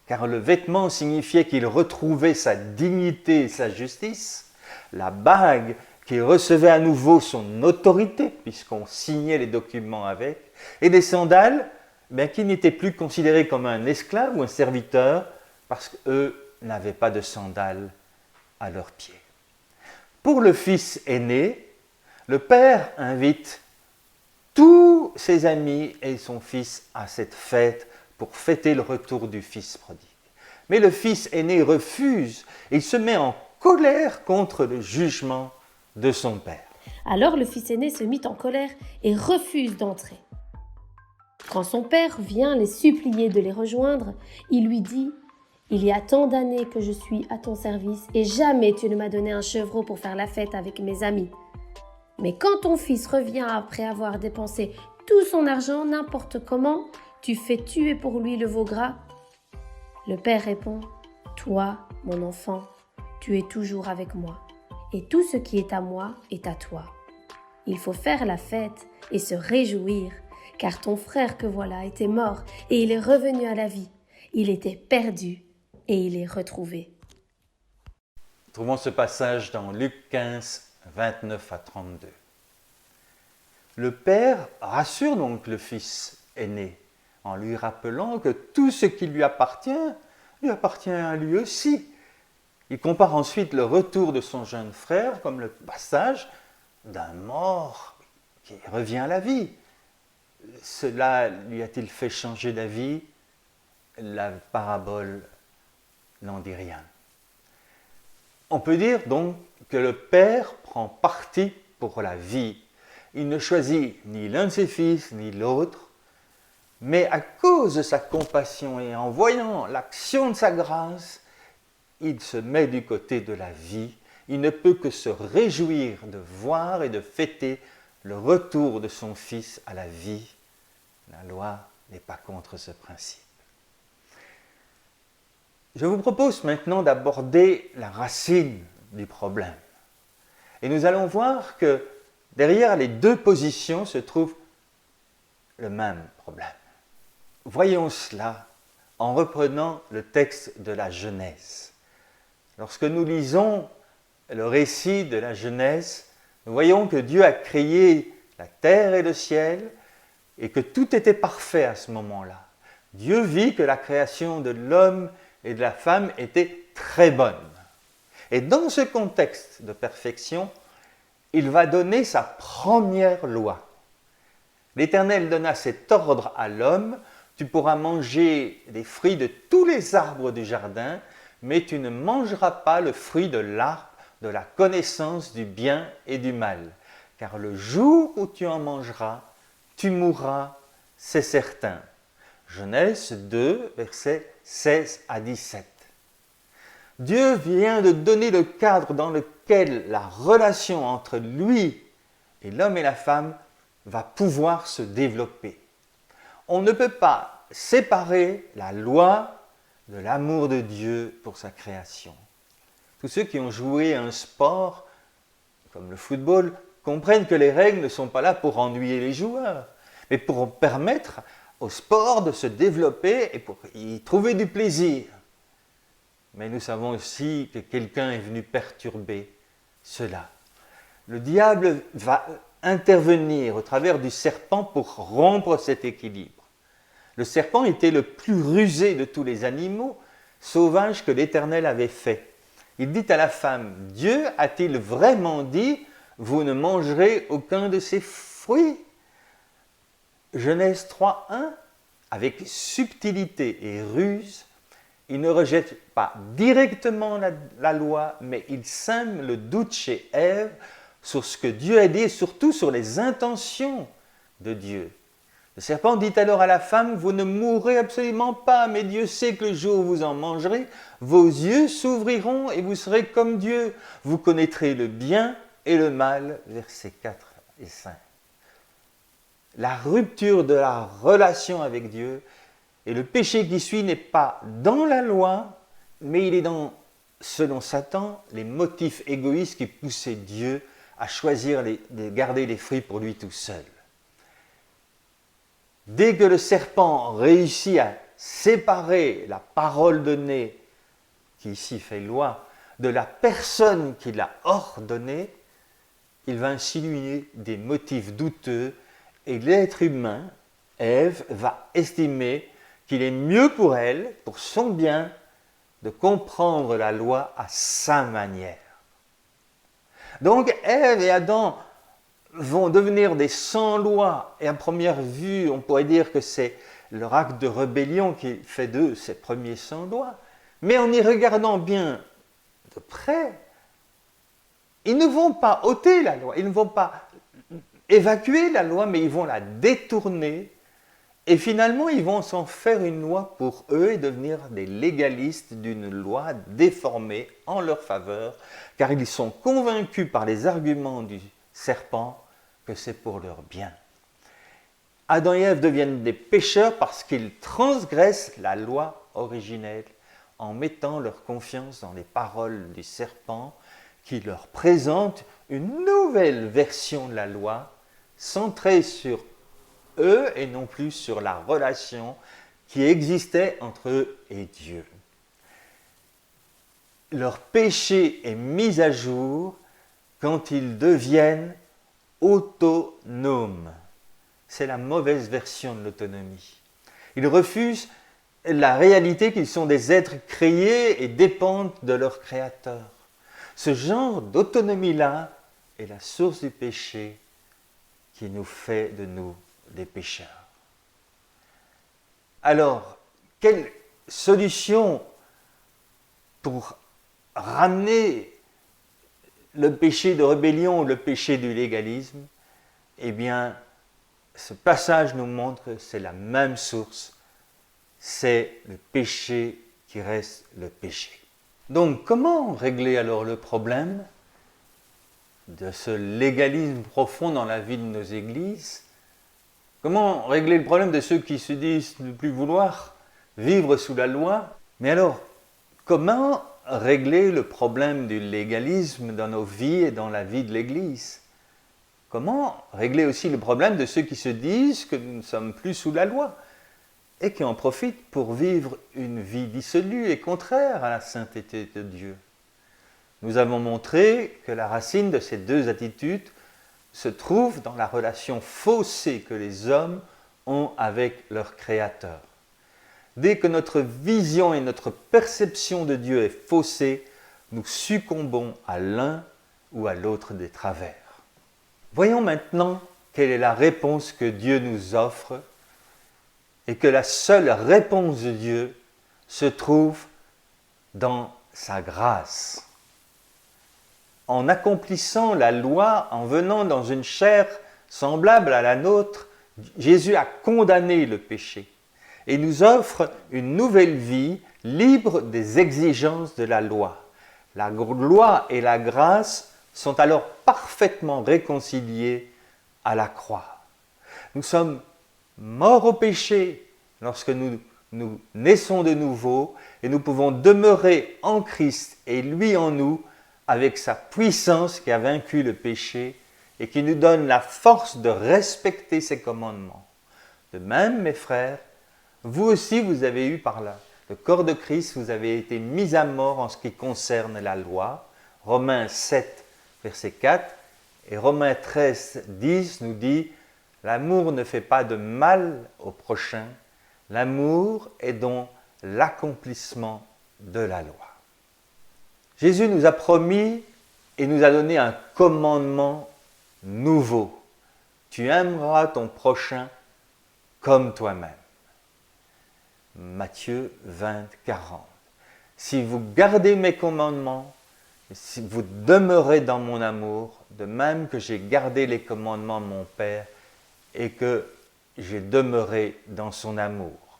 Car le vêtement signifiait qu'il retrouvait sa dignité et sa justice, la bague qu'il recevait à nouveau son autorité, puisqu'on signait les documents avec, et des sandales qui n'étaient plus considérés comme un esclave ou un serviteur, parce qu'eux n'avaient pas de sandales à leurs pieds. Pour le fils aîné, le père invite tous ses amis et son fils à cette fête pour fêter le retour du fils prodigue. Mais le fils aîné refuse et il se met en colère contre le jugement de son père. Alors le fils aîné se mit en colère et refuse d'entrer. Quand son père vient les supplier de les rejoindre, il lui dit: « Il y a tant d'années que je suis à ton service et jamais tu ne m'as donné un chevreau pour faire la fête avec mes amis. Mais quand ton fils revient après avoir dépensé tout son argent n'importe comment, tu fais tuer pour lui le veau gras. » Le père répond: « Toi, mon enfant, tu es toujours avec moi, et tout ce qui est à moi est à toi. Il faut faire la fête et se réjouir, car ton frère que voilà était mort et il est revenu à la vie. Il était perdu et il est retrouvé. » Trouvons ce passage dans Luc 15, 29 à 32. Le père rassure donc le fils aîné en lui rappelant que tout ce qui lui appartient à lui aussi. Il compare ensuite le retour de son jeune frère comme le passage d'un mort qui revient à la vie. Cela lui a-t-il fait changer d'avis? La parabole n'en dit rien. On peut dire donc que le Père prend parti pour la vie. Il ne choisit ni l'un de ses fils ni l'autre, mais à cause de sa compassion et en voyant l'action de sa grâce, il se met du côté de la vie. Il ne peut que se réjouir de voir et de fêter le retour de son Fils à la vie. La loi n'est pas contre ce principe. Je vous propose maintenant d'aborder la racine du problème. Et nous allons voir que derrière les deux positions se trouve le même problème. Voyons cela en reprenant le texte de la Genèse. Lorsque nous lisons le récit de la Genèse, nous voyons que Dieu a créé la terre et le ciel et que tout était parfait à ce moment-là. Dieu vit que la création de l'homme et de la femme était très bonne. Et dans ce contexte de perfection, il va donner sa première loi. L'Éternel donna cet ordre à l'homme: tu pourras manger des fruits de tous les arbres du jardin, mais tu ne mangeras pas le fruit de l'arbre de la connaissance du bien et du mal. Car le jour où tu en mangeras, tu mourras, c'est certain. Genèse 2, versets 16 à 17. Dieu vient de donner le cadre dans lequel la relation entre lui et l'homme et la femme va pouvoir se développer. On ne peut pas séparer la loi de l'amour de Dieu pour sa création. Tous ceux qui ont joué à un sport, comme le football, comprennent que les règles ne sont pas là pour ennuyer les joueurs, mais pour permettre au sport de se développer et pour y trouver du plaisir. Mais nous savons aussi que quelqu'un est venu perturber cela. Le diable va intervenir au travers du serpent pour rompre cet équilibre. Le serpent était le plus rusé de tous les animaux sauvages que l'Éternel avait fait. Il dit à la femme: Dieu a-t-il vraiment dit, vous ne mangerez aucun de ces fruits? Genèse 3:1, avec subtilité et ruse, il ne rejette pas directement la loi, mais il sème le doute chez Ève sur ce que Dieu a dit et surtout sur les intentions de Dieu. Le serpent dit alors à la femme: vous ne mourrez absolument pas, mais Dieu sait que le jour où vous en mangerez, vos yeux s'ouvriront et vous serez comme Dieu. Vous connaîtrez le bien et le mal, versets 4 et 5. La rupture de la relation avec Dieu et le péché qui suit n'est pas dans la loi, mais il est dans, selon Satan, les motifs égoïstes qui poussaient Dieu à choisir de garder les fruits pour lui tout seul. Dès que le serpent réussit à séparer la parole donnée, qui ici fait loi, de la personne qui l'a ordonnée, il va insinuer des motifs douteux et l'être humain, Ève, va estimer qu'il est mieux pour elle, pour son bien, de comprendre la loi à sa manière. Donc Ève et Adam vont devenir des sans-lois, et à première vue, on pourrait dire que c'est leur acte de rébellion qui fait d'eux ces premiers sans-lois, mais en y regardant bien de près, ils ne vont pas ôter la loi, ils ne vont pas évacuer la loi, mais ils vont la détourner, et finalement ils vont s'en faire une loi pour eux et devenir des légalistes d'une loi déformée en leur faveur, car ils sont convaincus par les arguments du serpent que c'est pour leur bien. Adam et Ève deviennent des pécheurs parce qu'ils transgressent la loi originelle en mettant leur confiance dans les paroles du serpent qui leur présente une nouvelle version de la loi centrée sur eux et non plus sur la relation qui existait entre eux et Dieu. Leur péché est mis à jour quand ils deviennent autonomes. C'est la mauvaise version de l'autonomie. Ils refusent la réalité qu'ils sont des êtres créés et dépendent de leur Créateur. Ce genre d'autonomie-là est la source du péché qui nous fait de nous des pécheurs. Alors, quelle solution pour ramener le péché de rébellion, le péché du légalisme? Eh bien, ce passage nous montre que c'est la même source, c'est le péché qui reste le péché. Donc, comment régler alors le problème de ce légalisme profond dans la vie de nos églises? Comment régler le problème de ceux qui se disent ne plus vouloir vivre sous la loi? Mais alors, comment régler le problème du légalisme dans nos vies et dans la vie de l'Église? Comment régler aussi le problème de ceux qui se disent que nous ne sommes plus sous la loi et qui en profitent pour vivre une vie dissolue et contraire à la sainteté de Dieu? Nous avons montré que la racine de ces deux attitudes se trouve dans la relation faussée que les hommes ont avec leur Créateur. Dès que notre vision et notre perception de Dieu est faussée, nous succombons à l'un ou à l'autre des travers. Voyons maintenant quelle est la réponse que Dieu nous offre et que la seule réponse de Dieu se trouve dans sa grâce. En accomplissant la loi, en venant dans une chair semblable à la nôtre, Jésus a condamné le péché et nous offre une nouvelle vie libre des exigences de la loi. La loi et la grâce sont alors parfaitement réconciliées à la croix. Nous sommes morts au péché lorsque nous naissons de nouveau et nous pouvons demeurer en Christ et lui en nous avec sa puissance qui a vaincu le péché et qui nous donne la force de respecter ses commandements. De même, mes frères, vous aussi vous avez eu par là le corps de Christ, vous avez été mis à mort en ce qui concerne la loi. Romains 7, verset 4 et Romains 13, 10 nous dit « L'amour ne fait pas de mal au prochain, l'amour est donc l'accomplissement de la loi. » Jésus nous a promis et nous a donné un commandement nouveau. Tu aimeras ton prochain comme toi-même. Matthieu 20, 40. Si vous gardez mes commandements, si vous demeurez dans mon amour, de même que j'ai gardé les commandements de mon Père et que j'ai demeuré dans son amour.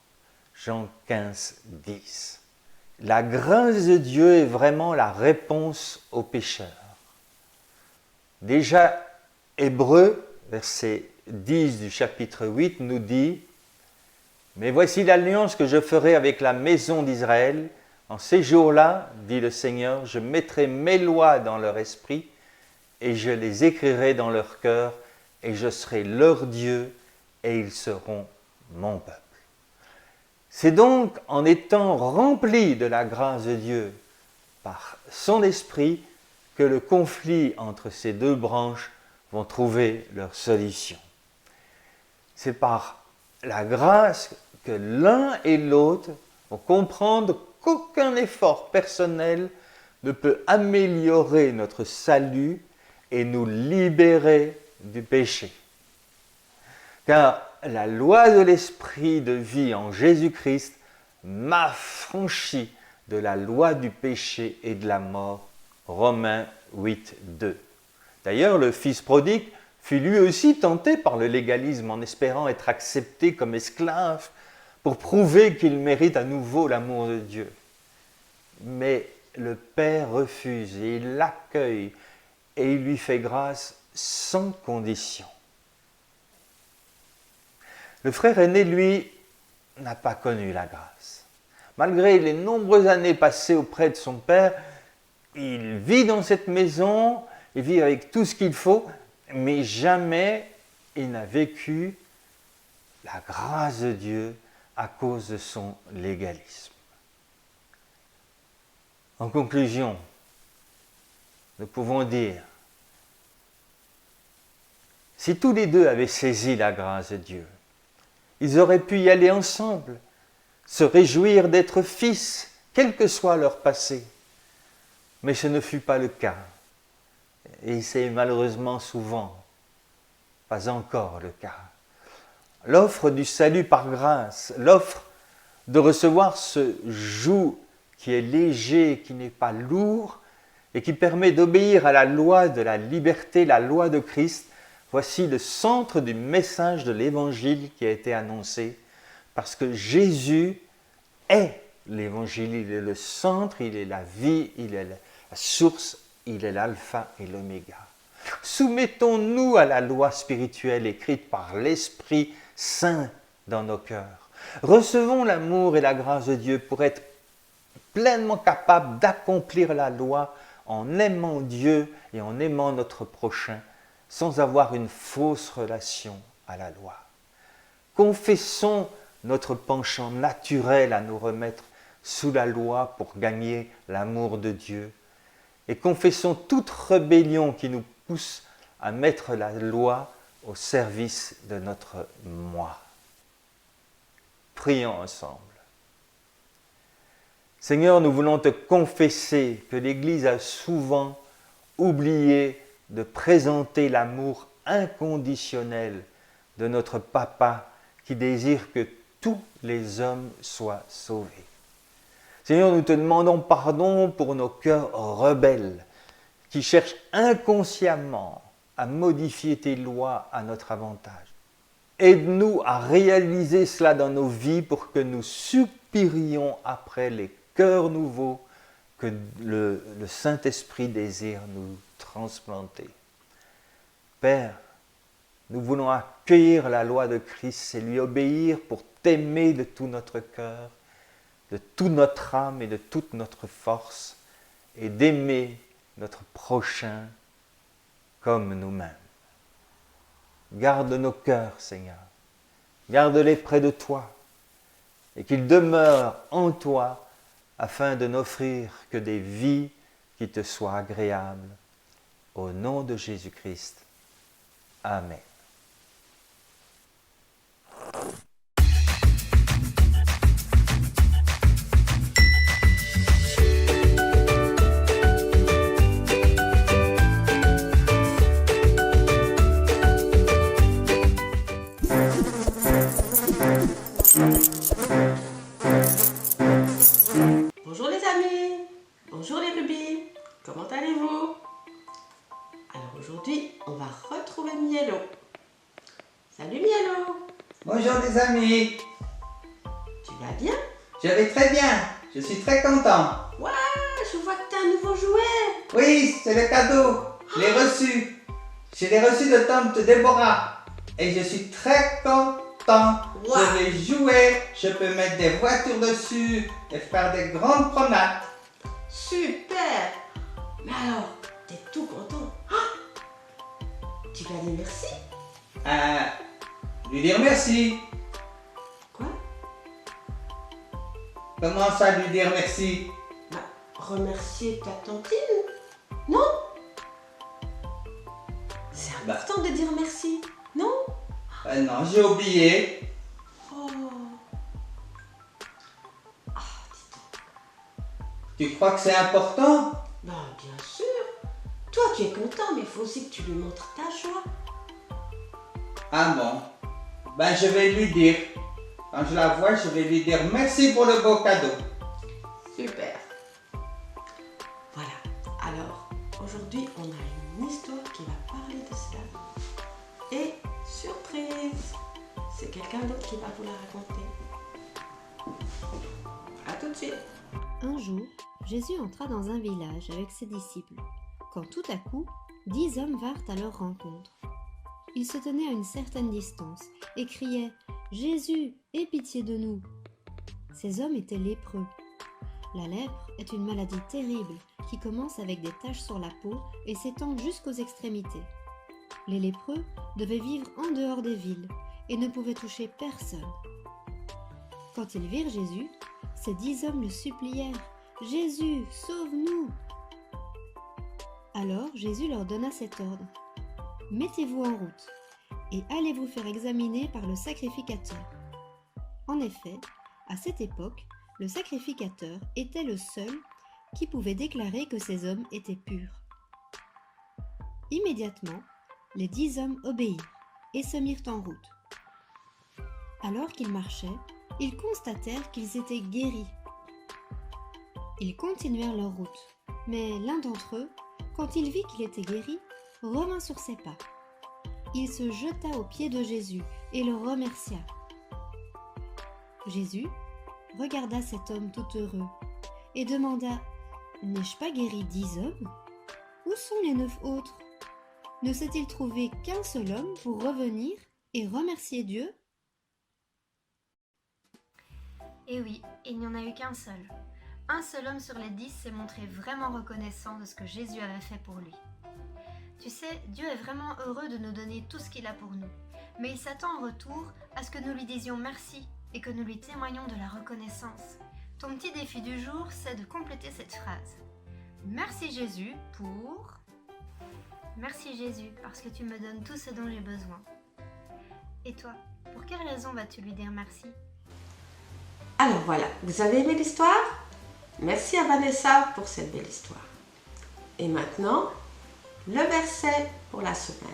Jean 15, 10. La grâce de Dieu est vraiment la réponse aux pécheurs. Déjà, Hébreux, verset 10 du chapitre 8, nous dit « Mais voici l'alliance que je ferai avec la maison d'Israël. En ces jours-là, dit le Seigneur, je mettrai mes lois dans leur esprit et je les écrirai dans leur cœur et je serai leur Dieu et ils seront mon peuple. » C'est donc en étant rempli de la grâce de Dieu par son esprit que le conflit entre ces deux branches vont trouver leur solution. C'est par la grâce que l'un et l'autre vont comprendre qu'aucun effort personnel ne peut améliorer notre salut et nous libérer du péché. Car la loi de l'esprit de vie en Jésus-Christ m'affranchit de la loi du péché et de la mort. Romains 8, 2. D'ailleurs, le fils prodigue fut lui aussi tenté par le légalisme en espérant être accepté comme esclave pour prouver qu'il mérite à nouveau l'amour de Dieu. Mais le Père refuse et il l'accueille et il lui fait grâce sans condition. Le frère aîné, lui, n'a pas connu la grâce. Malgré les nombreuses années passées auprès de son père, il vit dans cette maison, il vit avec tout ce qu'il faut, mais jamais il n'a vécu la grâce de Dieu à cause de son légalisme. En conclusion, nous pouvons dire, si tous les deux avaient saisi la grâce de Dieu, ils auraient pu y aller ensemble, se réjouir d'être fils, quel que soit leur passé. Mais ce ne fut pas le cas. Et c'est malheureusement souvent pas encore le cas. L'offre du salut par grâce, l'offre de recevoir ce joug qui est léger, qui n'est pas lourd et qui permet d'obéir à la loi de la liberté, la loi de Christ. Voici le centre du message de l'Évangile qui a été annoncé, parce que Jésus est l'Évangile, il est le centre, il est la vie, il est la source, il est l'alpha et l'oméga. Soumettons-nous à la loi spirituelle écrite par l'Esprit Saint dans nos cœurs. Recevons l'amour et la grâce de Dieu pour être pleinement capables d'accomplir la loi en aimant Dieu et en aimant notre prochain, sans avoir une fausse relation à la loi. Confessons notre penchant naturel à nous remettre sous la loi pour gagner l'amour de Dieu. Et confessons toute rébellion qui nous pousse à mettre la loi au service de notre moi. Prions ensemble. Seigneur, nous voulons te confesser que l'Église a souvent oublié de présenter l'amour inconditionnel de notre Papa qui désire que tous les hommes soient sauvés. Seigneur, nous te demandons pardon pour nos cœurs rebelles qui cherchent inconsciemment à modifier tes lois à notre avantage. Aide-nous à réaliser cela dans nos vies pour que nous soupirions après les cœurs nouveaux que le Saint-Esprit désire nous transplanter. Père, nous voulons accueillir la loi de Christ et lui obéir pour t'aimer de tout notre cœur, de toute notre âme et de toute notre force, et d'aimer notre prochain comme nous-mêmes. Garde nos cœurs, Seigneur, garde-les près de toi, et qu'ils demeurent en toi afin de n'offrir que des vies qui te soient agréables. Au nom de Jésus-Christ. Amen. Bonjour les amis, bonjour les rubis, comment allez-vous? Alors aujourd'hui, on va retrouver Mielo. Salut Mielo. Bonjour les amis, Tu vas bien? je vais très bien, je suis très content. Waouh, je vois que t'as un nouveau jouet. Oui, c'est le cadeau, je l'ai reçu. Je l'ai reçu de tante Déborah et je suis très content. Wow. Je vais jouer, je peux mettre des voitures dessus et faire des grandes promenades. Super. Mais alors, t'es tout content. Tu vas dire merci? Lui dire merci. Quoi? Comment ça lui dire merci? Bah, remercier ta tantine? Non? C'est important de dire merci, non? Non, j'ai oublié. Oh. Ah, dis donc. Tu crois que c'est important? Ben, bien sûr. Toi, tu es content, mais il faut aussi que tu lui montres ta joie. Ah bon? Ben je vais lui dire. Quand je la vois, je vais lui dire merci pour le beau cadeau. Super. Voilà. Alors, aujourd'hui, on a une histoire qui va parler de cela. Et surprise, c'est quelqu'un d'autre qui va vous la raconter. À tout de suite. Un jour, Jésus entra dans un village avec ses disciples, quand tout à coup, 10 hommes vinrent à leur rencontre. Ils se tenaient à une certaine distance et criaient « Jésus, aie pitié de nous !» Ces hommes étaient lépreux. La lèpre est une maladie terrible qui commence avec des taches sur la peau et s'étend jusqu'aux extrémités. Les lépreux devaient vivre en dehors des villes et ne pouvaient toucher personne. Quand ils virent Jésus, ces 10 hommes le supplièrent « Jésus, sauve-nous !» Alors Jésus leur donna cet ordre. « Mettez-vous en route et allez vous faire examiner par le sacrificateur. » En effet, à cette époque, le sacrificateur était le seul qui pouvait déclarer que ces hommes étaient purs. Immédiatement, les 10 hommes obéirent. et se mirent en route. Alors qu'ils marchaient, ils constatèrent qu'ils étaient guéris. Ils continuèrent leur route, mais l'un d'entre eux, quand il vit qu'il était guéri, revint sur ses pas. Il se jeta aux pieds de Jésus et le remercia. Jésus regarda cet homme tout heureux et demanda « N'ai-je pas guéri 10 hommes ? Où sont les 9 autres ? Ne s'est-il trouvé qu'un seul homme pour revenir et remercier Dieu ?» Eh oui, il n'y en a eu qu'un seul. Un seul homme sur les 10 s'est montré vraiment reconnaissant de ce que Jésus avait fait pour lui. Tu sais, Dieu est vraiment heureux de nous donner tout ce qu'il a pour nous, mais il s'attend en retour à ce que nous lui disions merci et que nous lui témoignions de la reconnaissance. Ton petit défi du jour, c'est de compléter cette phrase. Merci Jésus pour... Merci Jésus parce que tu me donnes tout ce dont j'ai besoin. Et toi, pour quelle raison vas-tu lui dire merci ? Alors voilà, vous avez aimé l'histoire ? Merci à Vanessa pour cette belle histoire. Et maintenant, le verset pour la semaine.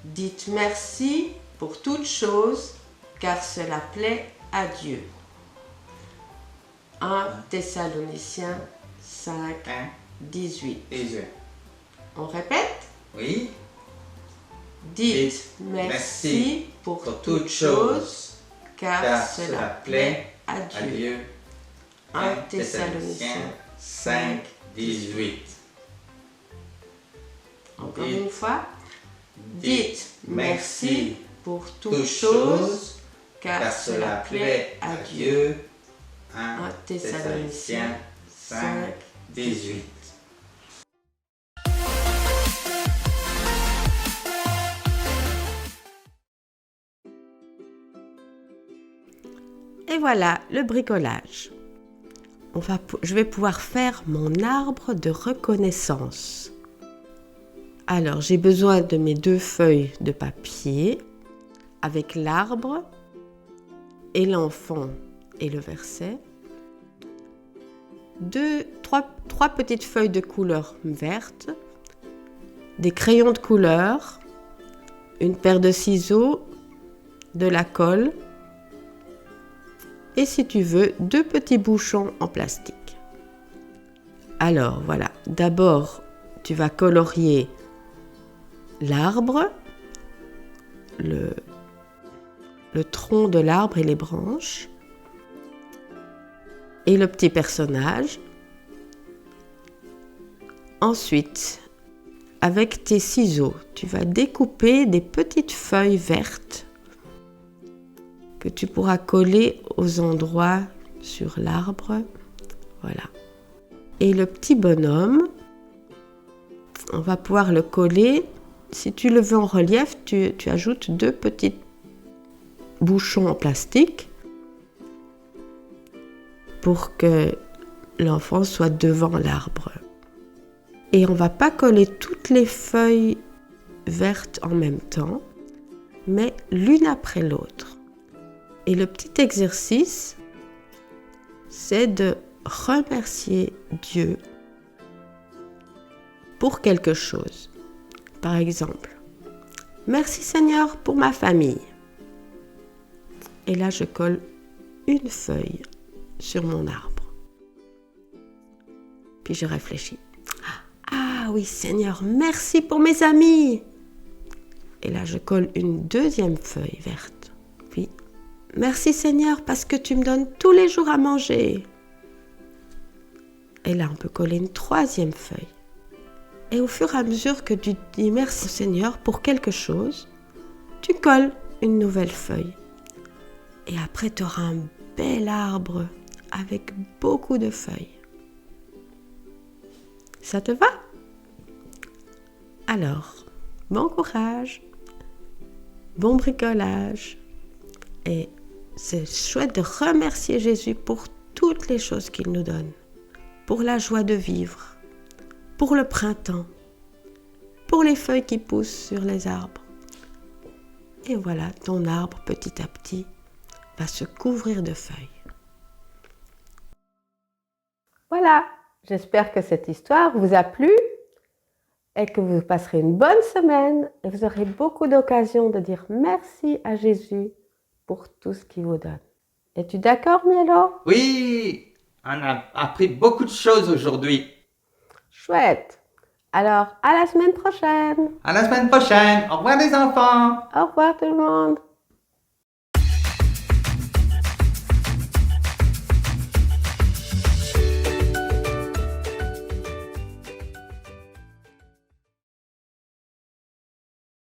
Dites merci pour toutes choses, car cela plaît à Dieu. 1 Thessaloniciens 5, 18. On répète ? Oui. Dites merci pour toutes choses, car cela plaît à Dieu. 1 Thessaloniciens 5, 18. Encore une fois. Dites merci pour toutes choses, car cela plaît à Dieu. 1 Thessaloniciens 5, 18. Et voilà le bricolage. Je vais pouvoir faire mon arbre de reconnaissance. Alors, j'ai besoin de mes 2 feuilles de papier avec l'arbre et l'enfant et le verset. 3 petites feuilles de couleur verte, des crayons de couleur, une paire de ciseaux, de la colle et si tu veux, 2 petits bouchons en plastique. Alors voilà, d'abord tu vas colorier l'arbre, le tronc de l'arbre et les branches, et le petit personnage. Ensuite, avec tes ciseaux, tu vas découper des petites feuilles vertes que tu pourras coller aux endroits sur l'arbre. Voilà. Et le petit bonhomme, on va pouvoir le coller. Si tu le veux en relief, tu ajoutes 2 petits bouchons en plastique pour que l'enfant soit devant l'arbre. Et on ne va pas coller toutes les feuilles vertes en même temps, mais l'une après l'autre. Et le petit exercice, c'est de remercier Dieu pour quelque chose. Par exemple, merci Seigneur pour ma famille. Et là, je colle une feuille sur mon arbre. Puis je réfléchis. Ah oui Seigneur, merci pour mes amis. Et là, je colle une 2e feuille verte. Puis, merci Seigneur parce que tu me donnes tous les jours à manger. Et là, on peut coller une 3e feuille. Et au fur et à mesure que tu dis merci Seigneur pour quelque chose, tu colles une nouvelle feuille. Et après, tu auras un bel arbre avec beaucoup de feuilles. Ça te va ? Alors, bon courage, bon bricolage. Et c'est chouette de remercier Jésus pour toutes les choses qu'il nous donne. Pour la joie de vivre, pour le printemps, pour les feuilles qui poussent sur les arbres. Et voilà, ton arbre, petit à petit, va se couvrir de feuilles. Voilà, j'espère que cette histoire vous a plu. et que vous passerez une bonne semaine et vous aurez beaucoup d'occasions de dire merci à Jésus pour tout ce qu'il vous donne. Es-tu d'accord, Mielo? Oui, on a appris beaucoup de choses aujourd'hui. Chouette. Alors, à la semaine prochaine. À la semaine prochaine. Au revoir les enfants. Au revoir tout le monde.